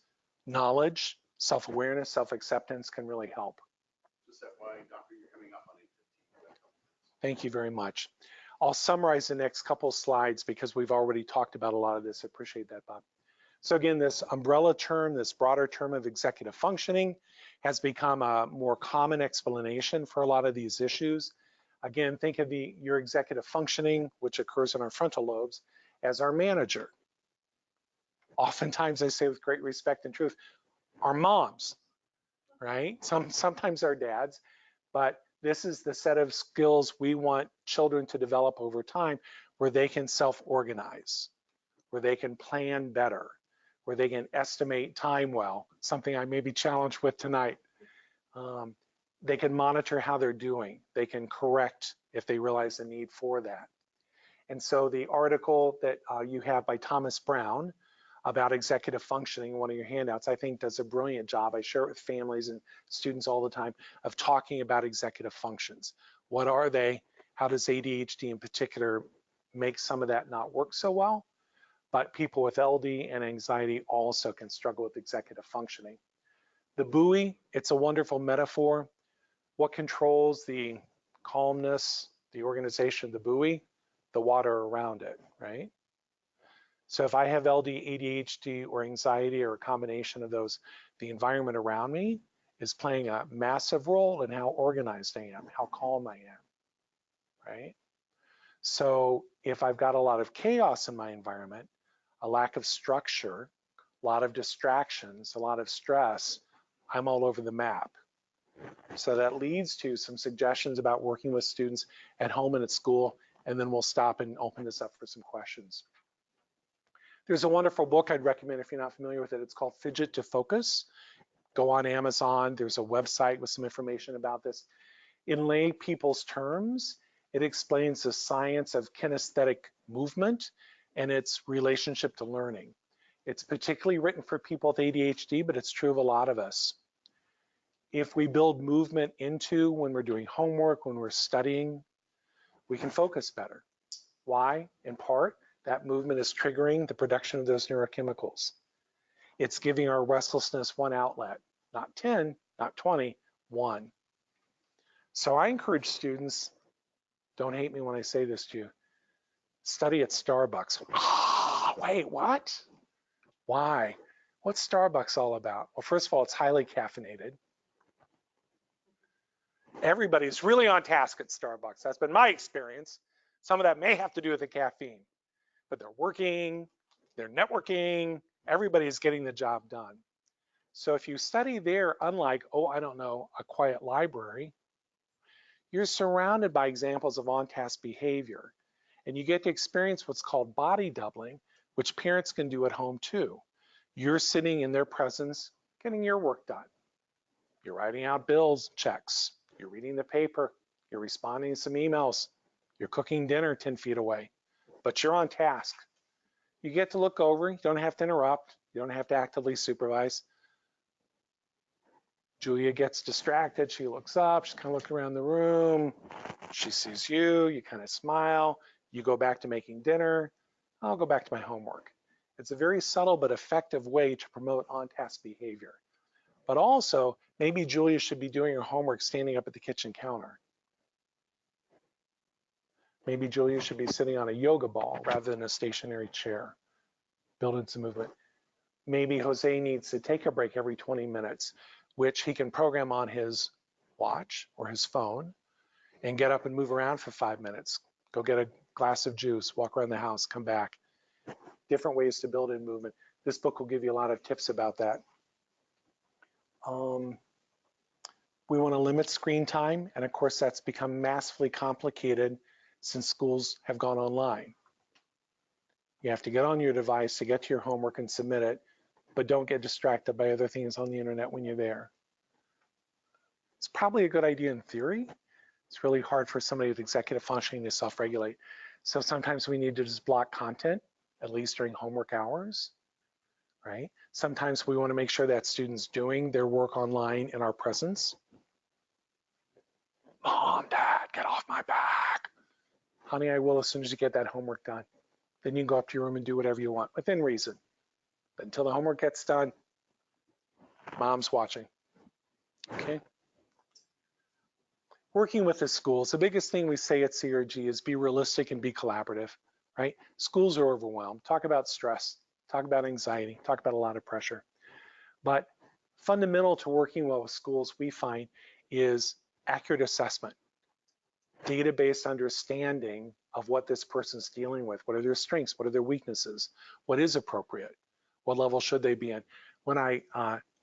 knowledge, self-awareness, self-acceptance can really help. Just that why, Doctor, you're coming up on 8:15. Thank you very much. I'll summarize the next couple slides because we've already talked about a lot of this. I appreciate that, Bob. So again, this umbrella term, this broader term of executive functioning has become a more common explanation for a lot of these issues. Again, think of your executive functioning, which occurs in our frontal lobes, as our manager. Oftentimes, I say with great respect and truth, our moms, right? Sometimes our dads, but this is the set of skills we want children to develop over time where they can self-organize, where they can plan better, where they can estimate time well, something I may be challenged with tonight. They can monitor how they're doing. They can correct if they realize the need for that. And so the article that you have by Thomas Brown about executive functioning, one of your handouts, I think does a brilliant job. I share it with families and students all the time of talking about executive functions. What are they? How does ADHD in particular make some of that not work so well? But people with LD and anxiety also can struggle with executive functioning. The buoy, it's a wonderful metaphor. What controls the calmness, the organization of the buoy? The water around it, right? So if I have LD, ADHD, or anxiety, or a combination of those, the environment around me is playing a massive role in how organized I am, how calm I am, right? So if I've got a lot of chaos in my environment, a lack of structure, a lot of distractions, a lot of stress, I'm all over the map. So that leads to some suggestions about working with students at home and at school, and then we'll stop and open this up for some questions. There's a wonderful book I'd recommend if you're not familiar with it. It's called Fidget to Focus Go on Amazon. There's a website with some information about this. In lay people's terms, it explains the science of kinesthetic movement and its relationship to learning. It's particularly written for people with ADHD, but it's true of a lot of us. If we build movement into when we're doing homework, when we're studying, we can focus better. Why? In part, that movement is triggering the production of those neurochemicals. It's giving our restlessness one outlet, not 10, not 20, one. So I encourage students, don't hate me when I say this to you, study at Starbucks. Wait, what? Why? What's Starbucks all about? Well, first of all, it's highly caffeinated. Everybody's really on task at Starbucks. That's been my experience. Some of that may have to do with the caffeine, but they're working, they're networking, everybody's getting the job done. So if you study there, unlike, oh, I don't know, a quiet library, you're surrounded by examples of on-task behavior. And you get to experience what's called body doubling, which parents can do at home too. You're sitting in their presence, getting your work done. You're writing out bills, checks. You're reading the paper. You're responding to some emails. You're cooking dinner 10 feet away, but you're on task. You get to look over. You don't have to interrupt. You don't have to actively supervise. Julia gets distracted. She looks up. She's kind of looking around the room. She sees you. You kind of smile. You go back to making dinner. I'll go back to my homework. It's a very subtle but effective way to promote on-task behavior. But also, maybe Julia should be doing her homework standing up at the kitchen counter. Maybe Julia should be sitting on a yoga ball rather than a stationary chair, building some movement. Maybe Jose needs to take a break every 20 minutes, which he can program on his watch or his phone and get up and move around for 5 minutes. Go get a glass of juice, walk around the house, come back. Different ways to build in movement. This book will give you a lot of tips about that. We want to limit screen time, and of course that's become massively complicated since schools have gone online. You have to get on your device to get to your homework and submit it, but don't get distracted by other things on the internet when you're there. It's probably a good idea in theory. It's really hard for somebody with executive functioning to self-regulate. So sometimes we need to just block content, at least during homework hours, right? Sometimes we want to make sure that students doing their work online in our presence. Mom, Dad, get off my back. Honey, I will as soon as you get that homework done. Then you can go up to your room and do whatever you want within reason. But until the homework gets done, Mom's watching, okay? Working with the schools, the biggest thing we say at CRG is be realistic and be collaborative, right? Schools are overwhelmed. Talk about stress, talk about anxiety, talk about a lot of pressure. But fundamental to working well with schools, we find, is accurate assessment, data-based understanding of what this person's dealing with. What are their strengths? What are their weaknesses? What is appropriate? What level should they be in? When I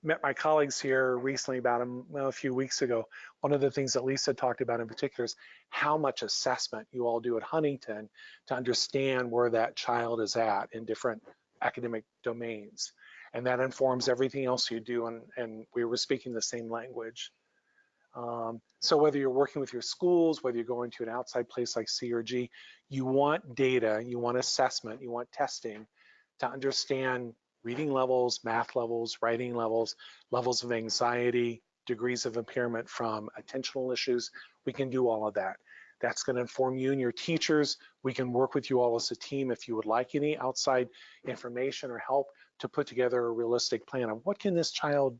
met my colleagues here recently about a few weeks ago, one of the things that Lisa talked about in particular is how much assessment you all do at Huntington to understand where that child is at in different academic domains. And that informs everything else you do, and we were speaking the same language. So whether you're working with your schools, whether you're going to an outside place like CRG, you want data, you want assessment, you want testing to understand reading levels, math levels, writing levels, levels of anxiety, degrees of impairment from attentional issues. We can do all of that. That's going to inform you and your teachers. We can work with you all as a team if you would like any outside information or help to put together a realistic plan of what can this child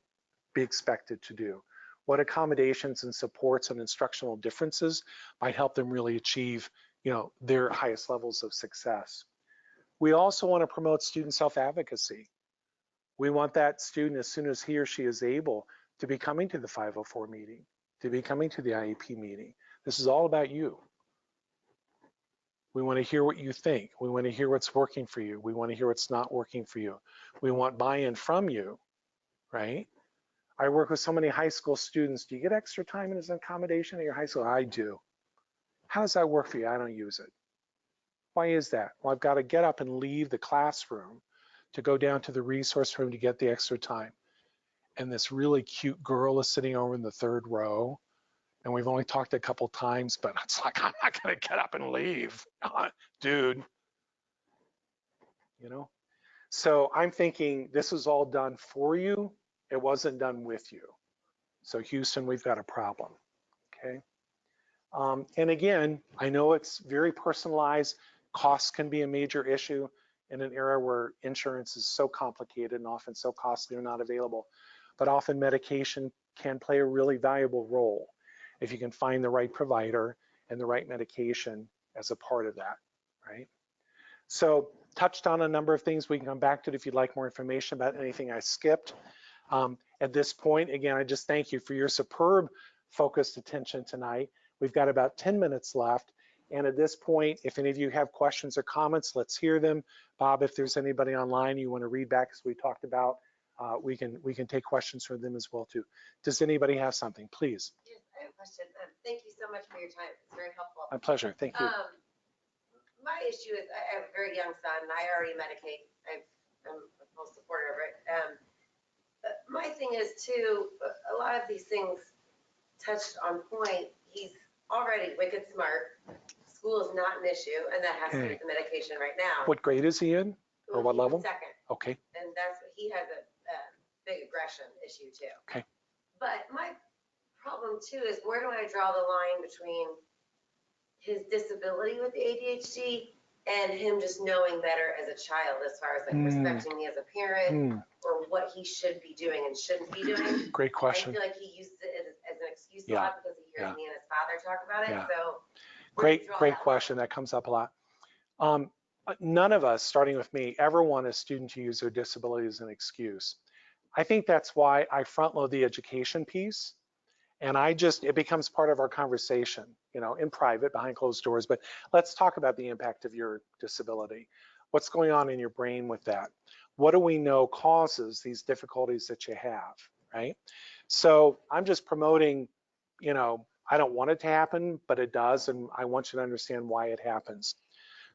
be expected to do. What accommodations and supports and instructional differences might help them really achieve, their highest levels of success. We also want to promote student self-advocacy. We want that student, as soon as he or she is able, to be coming to the 504 meeting, to be coming to the IEP meeting. This is all about you. We want to hear what you think. We want to hear what's working for you. We want to hear what's not working for you. We want buy-in from you, right? I work with so many high school students. Do you get extra time as an accommodation at your high school? I do. How does that work for you? I don't use it. Why is that? Well, I've got to get up and leave the classroom to go down to the resource room to get the extra time. and this really cute girl is sitting over in the third row, and we've only talked a couple times, but it's like, I'm not gonna get up and leave, dude, you know? So I'm thinking this was all done for you. It wasn't done with you. So Houston, we've got a problem, okay? And again, I know it's very personalized. Costs can be a major issue in an era where insurance is so complicated and often so costly or not available. But often medication can play a really valuable role if you can find the right provider and the right medication as a part of that, right? So touched on a number of things. We can come back to it if you'd like more information about anything I skipped. At this point, again, I just thank you for your superb focused attention tonight. We've got about 10 minutes left. And at this point, if any of you have questions or comments, let's hear them. Bob, if there's anybody online you want to read back as we talked about, we can take questions from them as well too. Does anybody have something, please? Yes, I have a question. Thank you so much for your time. It's very helpful. My pleasure, thank you. My issue is I have a very young son and I already medicate. I'm a full supporter of it. My thing is too, a lot of these things touched on point. He's already wicked smart. School is not an issue, and that has to do with the medication right now. What grade is he in, or what level? Second. Okay. And that's what he has a big aggression issue too. Okay. But my problem too is where do I draw the line between his disability with the ADHD and him just knowing better as a child as far as like respecting me as a parent or what he should be doing and shouldn't be doing? Great question. I feel like he uses it as an excuse a lot because he hears me and his father talk about it. So great question. That comes up a lot. None of us, starting with me, ever want a student to use their disability as an excuse. I think that's why I front load the education piece. And it becomes part of our conversation, you know, in private, behind closed doors. But let's talk about the impact of your disability. What's going on in your brain with that? What do we know causes these difficulties that you have, right? So I'm just promoting, you know, I don't want it to happen, but it does. And I want you to understand why it happens.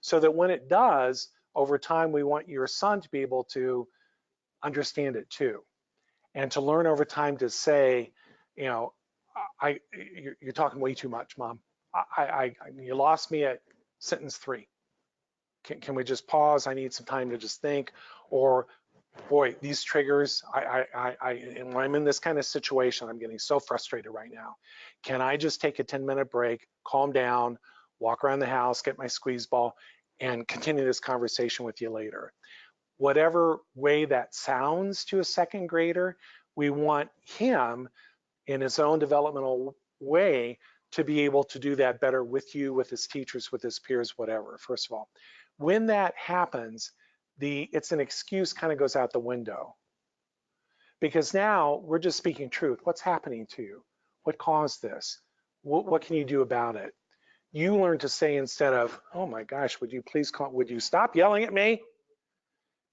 So that when it does, over time, we want your son to be able to understand it too. And to learn over time to say, you know, you're talking way too much, Mom. You lost me at sentence 3. Can we just pause? I need some time to just think. Or, boy, these triggers, and when I'm in this kind of situation, I'm getting so frustrated right now. Can I just take a 10-minute break, calm down, walk around the house, get my squeeze ball, and continue this conversation with you later? Whatever way that sounds to a second grader, we want him in his own developmental way to be able to do that better with you, with his teachers, with his peers, whatever, first of all. When that happens, it's an excuse kind of goes out the window. Because now we're just speaking truth. What's happening to you? What caused this? What can you do about it? You learn to say, instead of, oh my gosh, would you stop yelling at me?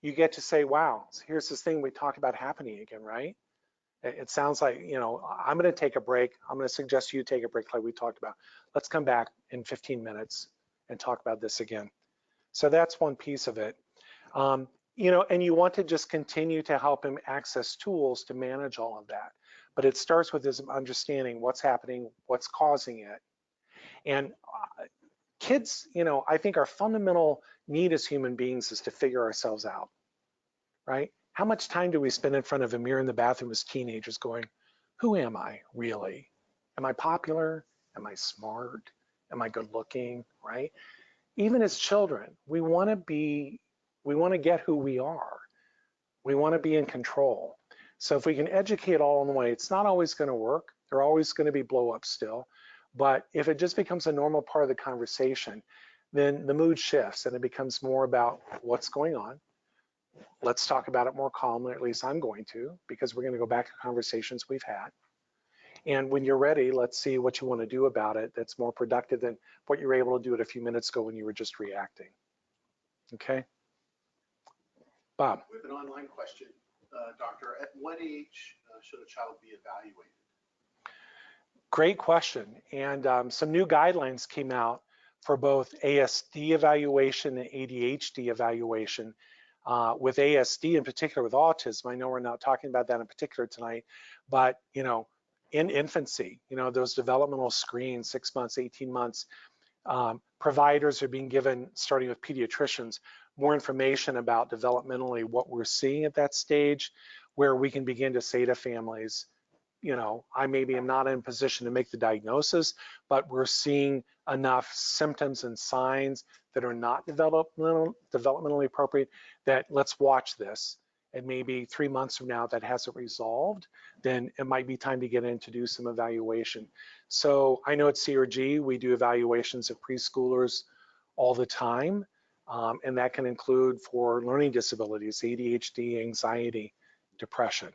You get to say, wow, here's this thing we talked about happening again, right? It sounds like, you know, I'm going to take a break. I'm going to suggest you take a break like we talked about. Let's come back in 15 minutes and talk about this again. So that's one piece of it. You know, and you want to just continue to help him access tools to manage all of that. But it starts with his understanding what's happening, what's causing it. And kids, you know, I think our fundamental need as human beings is to figure ourselves out, right? How much time do we spend in front of a mirror in the bathroom as teenagers going, who am I really? Am I popular? Am I smart? Am I good looking, right? Even as children, we want to get who we are. We want to be in control. So if we can educate all in the way, it's not always going to work. There are always going to be blow-ups still. But if it just becomes a normal part of the conversation, then the mood shifts and it becomes more about what's going on. Let's talk about it more calmly, at least I'm going to, because we're going to go back to conversations we've had. And when you're ready, let's see what you want to do about it that's more productive than what you were able to do it a few minutes ago when you were just reacting. Okay? Bob. We have an online question, Doctor. At what age should a child be evaluated? Great question. And some new guidelines came out for both ASD evaluation and ADHD evaluation. with ASD in particular, with autism. I know we're not talking about that in particular tonight, but in infancy, those developmental screens, 6 months, 18 months, providers are being given, starting with pediatricians, more information about developmentally what we're seeing at that stage, where we can begin to say to families, I maybe am not in a position to make the diagnosis, but we're seeing enough symptoms and signs that are not developmentally appropriate that let's watch this. And maybe 3 months from now that hasn't resolved, then it might be time to get in to do some evaluation. So I know at CRG, we do evaluations of preschoolers all the time. And that can include for learning disabilities, ADHD, anxiety, depression.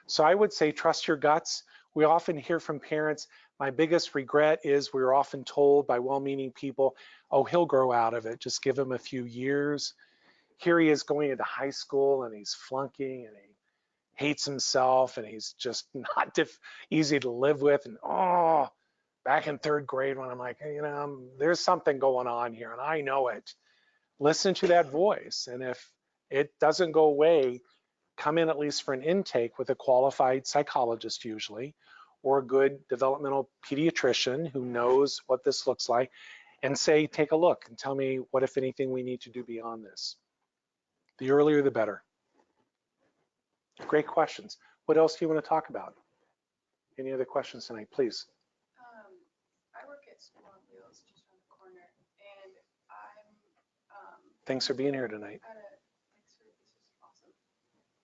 So I would say trust your guts. We often hear from parents, my biggest regret is we're often told by well-meaning people, oh, he'll grow out of it, just give him a few years. Here he is going into high school and he's flunking and he hates himself and he's just not easy to live with. And back in 3rd grade when I'm like, there's something going on here and I know it. Listen to that voice. And if it doesn't go away, come in at least for an intake with a qualified psychologist usually, or a good developmental pediatrician who knows what this looks like, and say, take a look and tell me what, if anything, we need to do beyond this. The earlier, the better. Great questions. What else do you want to talk about? Any other questions tonight, please? I work at School on Wheels just around the corner, and Thanks for being here tonight. Thanks for this is awesome.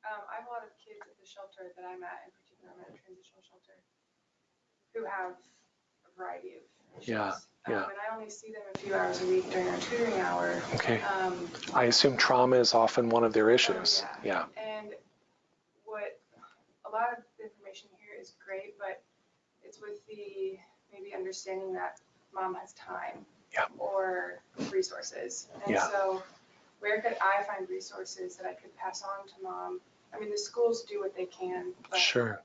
I have a lot of kids at the shelter that I'm at, in particular, I'm at a transitional shelter, who have a variety of issues. Yeah. And I only see them a few hours a week during our tutoring hour. Okay. I assume trauma is often one of their issues. Yeah. And what a lot of the information here is great, but it's with the maybe understanding that mom has time or resources. And so where could I find resources that I could pass on to mom? I mean, the schools do what they can, but Sure.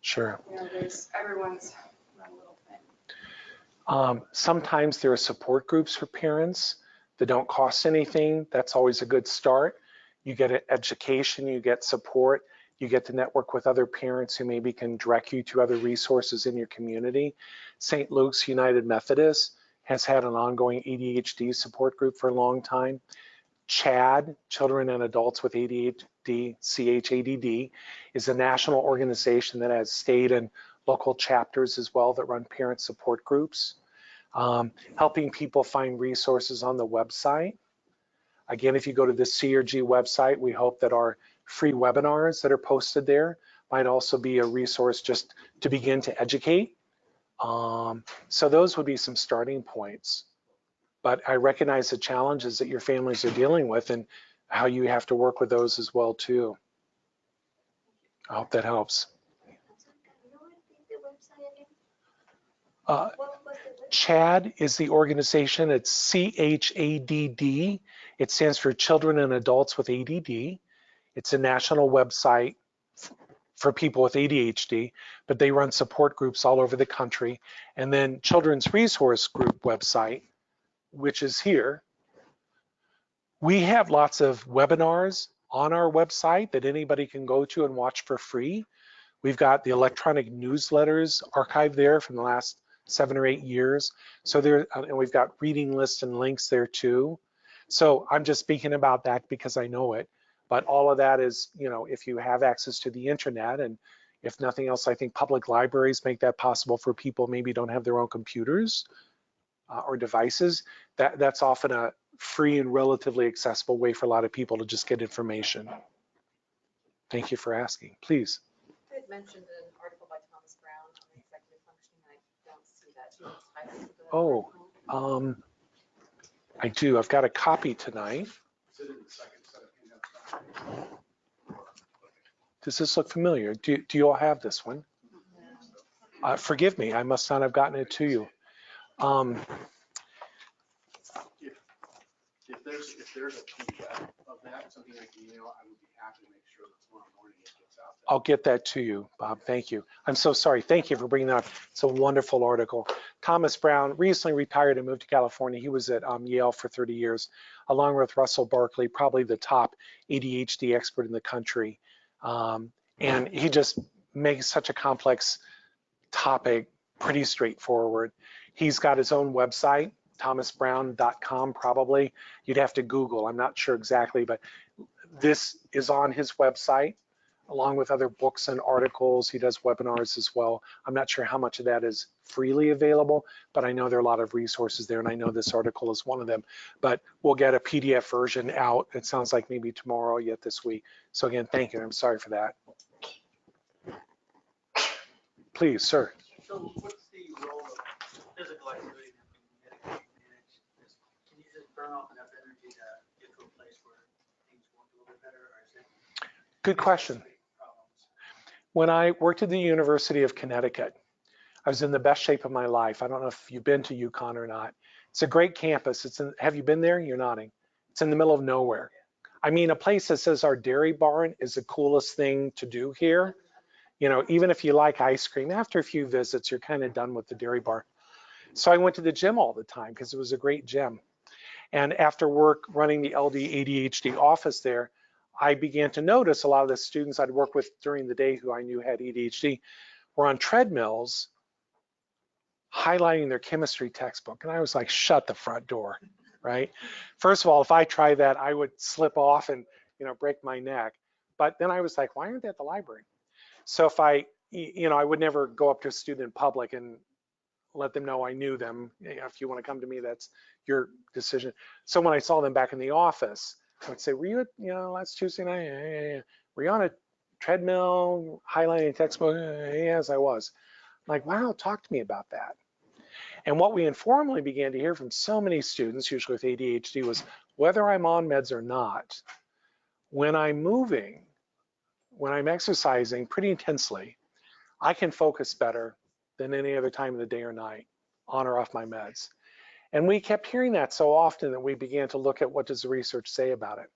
Everyone's run a little thin. Sometimes there are support groups for parents that don't cost anything. That's always a good start. You get an education, you get support, you get to network with other parents who maybe can direct you to other resources in your community. St. Luke's United Methodist has had an ongoing ADHD support group for a long time. CHADD, Children and Adults with ADHD, CHADD, is a national organization that has state and local chapters as well that run parent support groups, helping people find resources on the website. Again, if you go to the CRG website, we hope that our free webinars that are posted there might also be a resource just to begin to educate. So those would be some starting points. But I recognize the challenges that your families are dealing with and how you have to work with those as well too. I hope that helps. CHADD is the organization. It's CHADD. It stands for Children and Adults with ADD. It's a national website for people with ADHD, but they run support groups all over the country. And then Children's Resource Group website, which is here. We have lots of webinars on our website that anybody can go to and watch for free. We've got the electronic newsletters archived there from the last 7 or 8 years. So there, and we've got reading lists and links there too. So I'm just speaking about that because I know it. But all of that is, if you have access to the internet, and if nothing else, I think public libraries make that possible for people maybe don't have their own computers or devices. That's often a free and relatively accessible way for a lot of people to just get information. Thank you for asking. Please. You had mentioned an article by Thomas Brown on executive functioning. I don't see that. Do you have the title? I do. I've got a copy tonight. Does this look familiar? Do you all have this one? Forgive me, I must not have gotten it to you. If there's a PDF of I have something I can email, I would be happy to make sure that tomorrow morning it gets out there. I'll get that to you, Bob. Thank you. I'm so sorry. Thank you for bringing that up. It's a wonderful article. Thomas Brown recently retired and moved to California. He was at Yale for 30 years, along with Russell Barkley, probably the top ADHD expert in the country. And he just makes such a complex topic pretty straightforward. He's got his own website, thomasbrown.com probably. You'd have to Google, I'm not sure exactly, but this is on his website, along with other books and articles. He does webinars as well. I'm not sure how much of that is freely available, but I know there are a lot of resources there, and I know this article is one of them. But we'll get a PDF version out. It sounds like maybe tomorrow, yet this week. So again, thank you. I'm sorry for that. Please, sir. So what's the role of physical activity that can medically manage this? Can you just burn off enough energy to get to a place where things work a little bit better, or is it? Good question. When I worked at the University of Connecticut, I was in the best shape of my life. I don't know if you've been to UConn or not. It's a great campus. Have you been there? You're nodding. It's in the middle of nowhere. I mean, a place that says our dairy barn is the coolest thing to do here. You know, even if you like ice cream, after a few visits, you're kind of done with the dairy barn. So I went to the gym all the time because it was a great gym. And after work running the LD ADHD office there, I began to notice a lot of the students I'd work with during the day who I knew had ADHD were on treadmills highlighting their chemistry textbook. And I was like, shut the front door, right? First of all, if I tried that, I would slip off and, you know, break my neck. But then I was like, why aren't they at the library? So if I would never go up to a student in public and let them know I knew them. If you want to come to me, that's your decision. So when I saw them back in the office, I would say, were you at, last Tuesday night? Yeah. Were you on a treadmill highlighting a textbook? Yes, I was. I'm like, wow, talk to me about that. And what we informally began to hear from so many students, usually with ADHD, was whether I'm on meds or not, when I'm moving, when I'm exercising pretty intensely, I can focus better than any other time of the day or night, on or off my meds. And we kept hearing that so often that we began to look at what does the research say about it.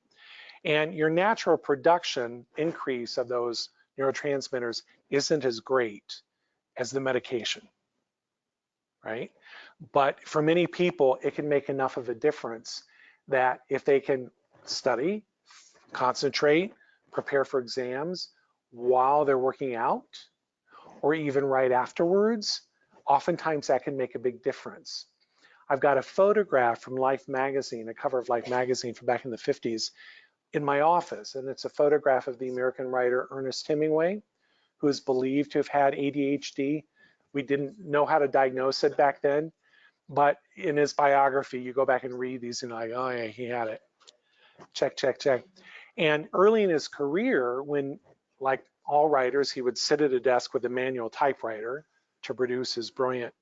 And your natural production increase of those neurotransmitters isn't as great as the medication, right? But for many people, it can make enough of a difference that if they can study, concentrate, prepare for exams while they're working out, or even right afterwards, oftentimes that can make a big difference. I've got a photograph from Life magazine, a cover of Life magazine from back in the 50s in my office, and it's a photograph of the American writer Ernest Hemingway, who is believed to have had ADHD. We didn't know how to diagnose it back then, but in his biography, you go back and read these and like, oh yeah, he had it. Check, check, check. And early in his career, when, like all writers, he would sit at a desk with a manual typewriter to produce his brilliant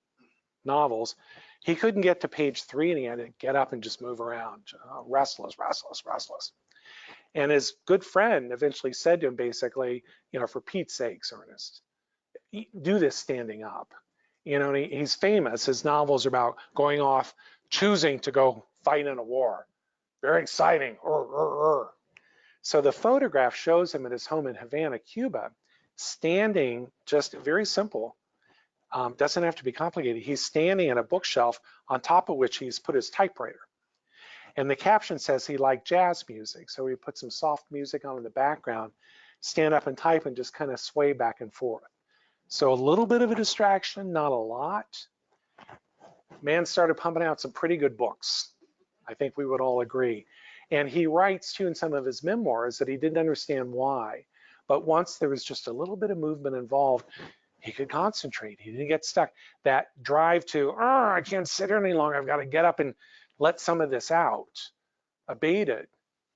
novels. He couldn't get to page 3 and he had to get up and just move around, restless. And his good friend eventually said to him basically, for Pete's sakes, Ernest, do this standing up. And he's famous. His novels are about going off, choosing to go fight in a war. Very exciting. So the photograph shows him at his home in Havana, Cuba, standing, just very simple, doesn't have to be complicated. He's standing at a bookshelf on top of which he's put his typewriter. And the caption says he liked jazz music. So he put some soft music on in the background, stand up and type and just kind of sway back and forth. So a little bit of a distraction, not a lot. Man started pumping out some pretty good books. I think we would all agree. And he writes too in some of his memoirs that he didn't understand why. But once there was just a little bit of movement involved, he could concentrate. He didn't get stuck. That drive to, I can't sit here any longer. I've got to get up and let some of this out, abated.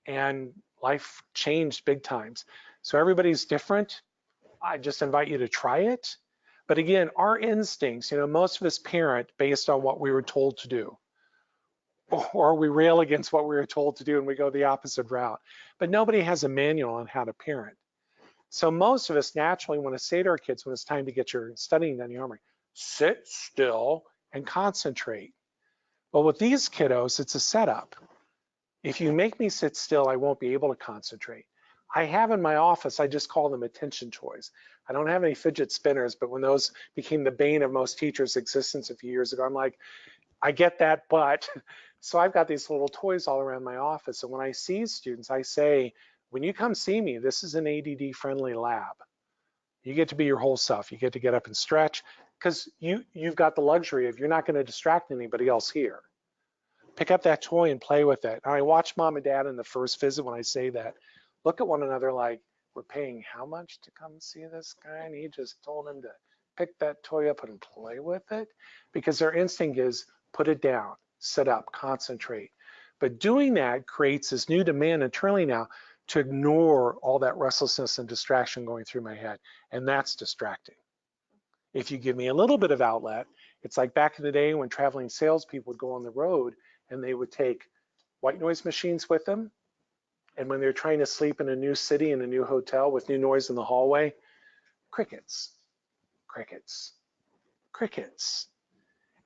And life changed big times. So everybody's different. I just invite you to try it. But again, our instincts, most of us parent based on what we were told to do. Or we rail against what we were told to do and we go the opposite route. But nobody has a manual on how to parent. So most of us naturally want to say to our kids when it's time to get your studying done, sit still and concentrate. Well, with these kiddos, it's a setup. If you make me sit still, I won't be able to concentrate. I have in my office, I just call them attention toys. I don't have any fidget spinners, but when those became the bane of most teachers' existence a few years ago, I'm like, I get that, but so I've got these little toys all around my office. And when I see students, I say, when you come see me, this is an ADD friendly lab. You get to be your whole self. You get to get up and stretch because you've got the luxury of you're not going to distract anybody else here. Pick up that toy and play with it. And I watch mom and dad in the first visit when I say that, look at one another like, we're paying how much to come see this guy? And he just told him to pick that toy up and play with it, because their instinct is put it down, sit up, concentrate. But doing that creates this new demand internally now to ignore all that restlessness and distraction going through my head. And that's distracting. If you give me a little bit of outlet, it's like back in the day when traveling salespeople would go on the road and they would take white noise machines with them. And when they're trying to sleep in a new city, in a new hotel with new noise in the hallway, crickets, crickets, crickets.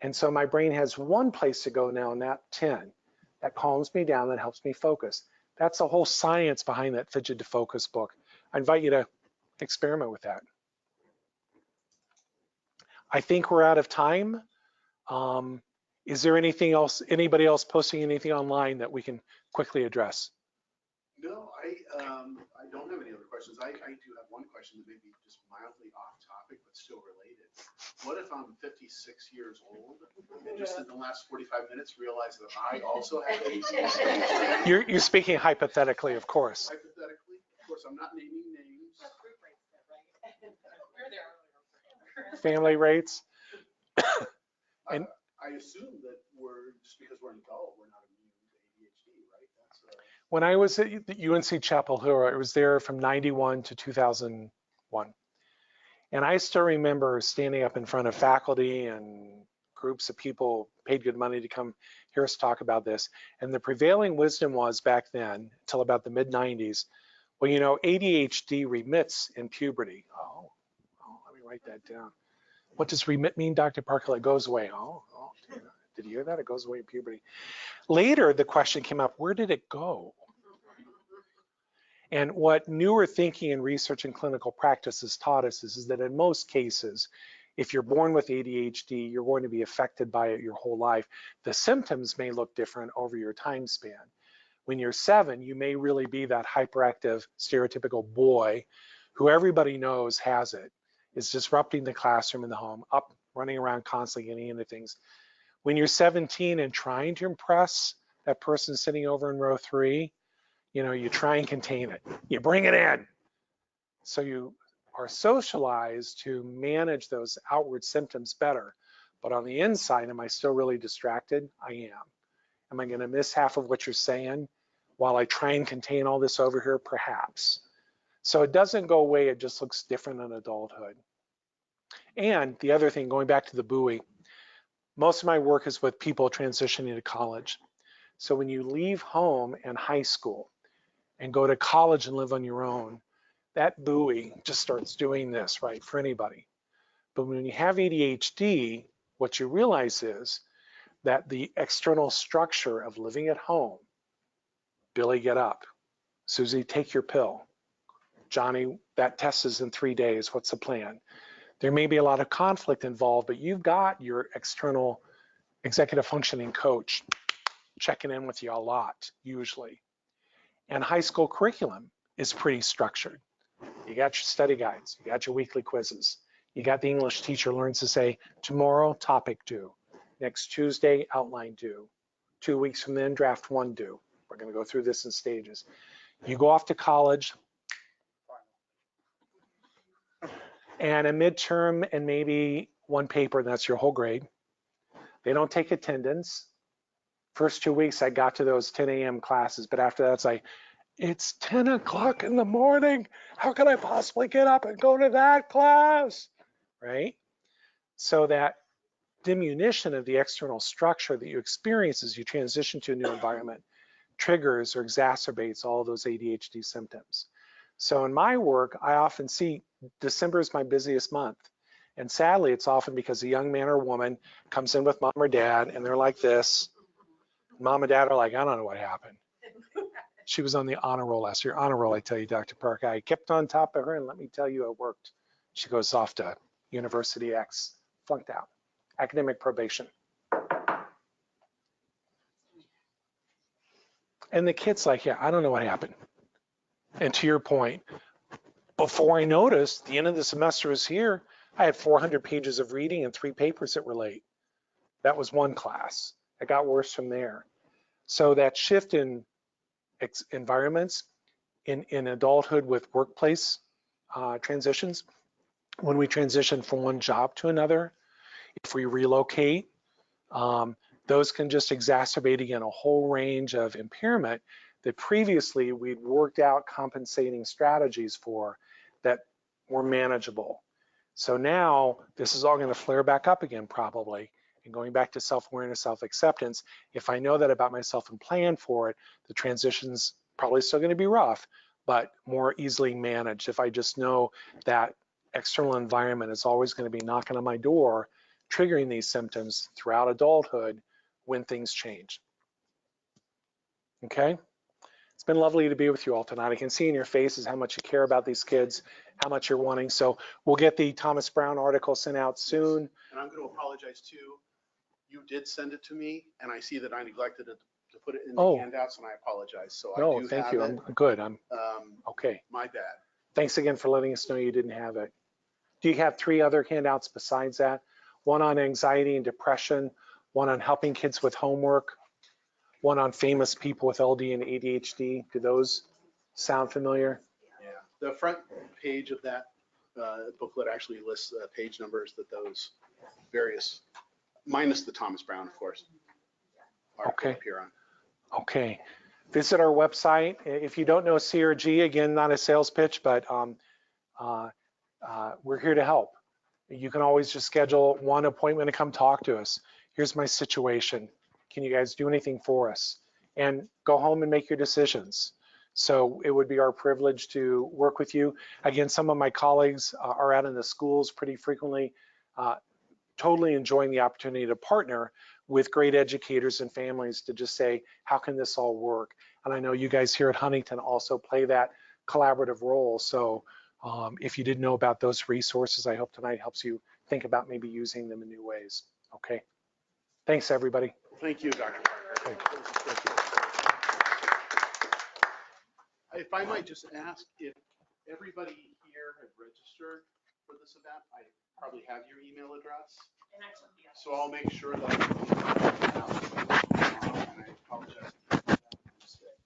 And so my brain has one place to go now, not 10. That calms me down, that helps me focus. That's the whole science behind that Fidget to Focus book. I invite you to experiment with that. I think we're out of time. Is there anything else, anybody else posting anything online that we can quickly address? No, I don't have any other questions. I do have one question that may be just mildly off topic, but still related. What if I'm 56 years old and just in the last 45 minutes realize that I also have ADHD? You're speaking hypothetically, of course. Hypothetically, of course, I'm not naming names. Family rates. And I assume that just because we're an adult, we're not immune to ADHD, right? When I was at the UNC Chapel Hill, I was there from 91 to 2001. And I still remember standing up in front of faculty and groups of people paid good money to come hear us talk about this. And the prevailing wisdom was back then, until about the mid 90s, well, you know, ADHD remits in puberty. Oh, let me write that down. What does remit mean, Dr. Parker? It goes away. Oh, did you hear that? It goes away in puberty. Later, the question came up, where did it go? And what newer thinking and research and clinical practice has taught us is that in most cases, if you're born with ADHD, you're going to be affected by it your whole life. The symptoms may look different over your time span. When you're 7, you may really be that hyperactive, stereotypical boy who everybody knows has it, is disrupting the classroom and the home, up, running around constantly, getting into things. When you're 17 and trying to impress that person sitting over in row 3, you know, you try and contain it. You bring it in. So you are socialized to manage those outward symptoms better. But on the inside, am I still really distracted? I am. Am I going to miss half of what you're saying while I try and contain all this over here? Perhaps. So it doesn't go away. It just looks different in adulthood. And the other thing, going back to the buoy, most of my work is with people transitioning to college. So when you leave home and high school and go to college and live on your own, that buoy just starts doing this, right, for anybody. But when you have ADHD, what you realize is that the external structure of living at home, Billy, get up. Susie, take your pill. Johnny, that test is in 3 days. What's the plan? There may be a lot of conflict involved, but you've got your external executive functioning coach checking in with you a lot, usually. And high school curriculum is pretty structured. You got your study guides, you got your weekly quizzes. You got the English teacher learns to say, tomorrow, topic due. Next Tuesday, outline due. 2 weeks from then, draft 1 due. We're gonna go through this in stages. You go off to college, and a midterm and maybe 1 paper, and that's your whole grade. They don't take attendance. First 2 weeks, I got to those 10 a.m. classes, but after that, it's like, it's 10 o'clock in the morning. How can I possibly get up and go to that class, right? So that diminution of the external structure that you experience as you transition to a new environment triggers or exacerbates all of those ADHD symptoms. So in my work, I often see December is my busiest month. And sadly, it's often because a young man or woman comes in with mom or dad and they're like this. Mom and dad are like, I don't know what happened. She was on the honor roll last year. Honor roll, I tell you, Dr. Park. I kept on top of her, and let me tell you, it worked. She goes off to University X, flunked out, academic probation. And the kid's like, yeah, I don't know what happened. And to your point, before I noticed, the end of the semester was here, I had 400 pages of reading and 3 papers that were late. That was one class. It got worse from there. So that shift in environments, in adulthood with workplace transitions, when we transition from one job to another, if we relocate, those can just exacerbate again a whole range of impairment that previously we'd worked out compensating strategies for that were manageable. So now this is all going to flare back up again probably. And going back to self-awareness, self-acceptance, if I know that about myself and plan for it, the transition's probably still going to be rough, but more easily managed. If I just know that external environment is always going to be knocking on my door, triggering these symptoms throughout adulthood when things change. Okay? It's been lovely to be with you all tonight. I can see in your faces how much you care about these kids, how much you're wanting. So we'll get the Thomas Brown article sent out soon. And I'm going to apologize too. You did send it to me, and I see that I neglected it to put it in the handouts, and I apologize. So no, I do thank have you. it. I'm good. I'm okay. My bad. Thanks again for letting us know you didn't have it. Do you have 3 other handouts besides that? One on anxiety and depression, one on helping kids with homework, one on famous people with LD and ADHD. Do those sound familiar? Yeah. The front page of that booklet actually lists page numbers that those various, minus the Thomas Brown, of course, appear on. Okay. Visit our website. If you don't know CRG, again, not a sales pitch, but we're here to help. You can always just schedule one appointment to come talk to us. Here's my situation. Can you guys do anything for us? And go home and make your decisions. So it would be our privilege to work with you. Again, some of my colleagues are out in the schools pretty frequently, totally enjoying the opportunity to partner with great educators and families to just say, how can this all work? And I know you guys here at Huntington also play that collaborative role. So if you didn't know about those resources, I hope tonight helps you think about maybe using them in new ways. Okay. Thanks, everybody. Thank you, Dr. Parker. Thank you. If I might just ask, if everybody here had registered for this event, I probably have your email address. So I'll make sure that and I apologize for that mistake.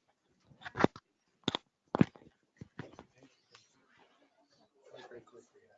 Very quick for you.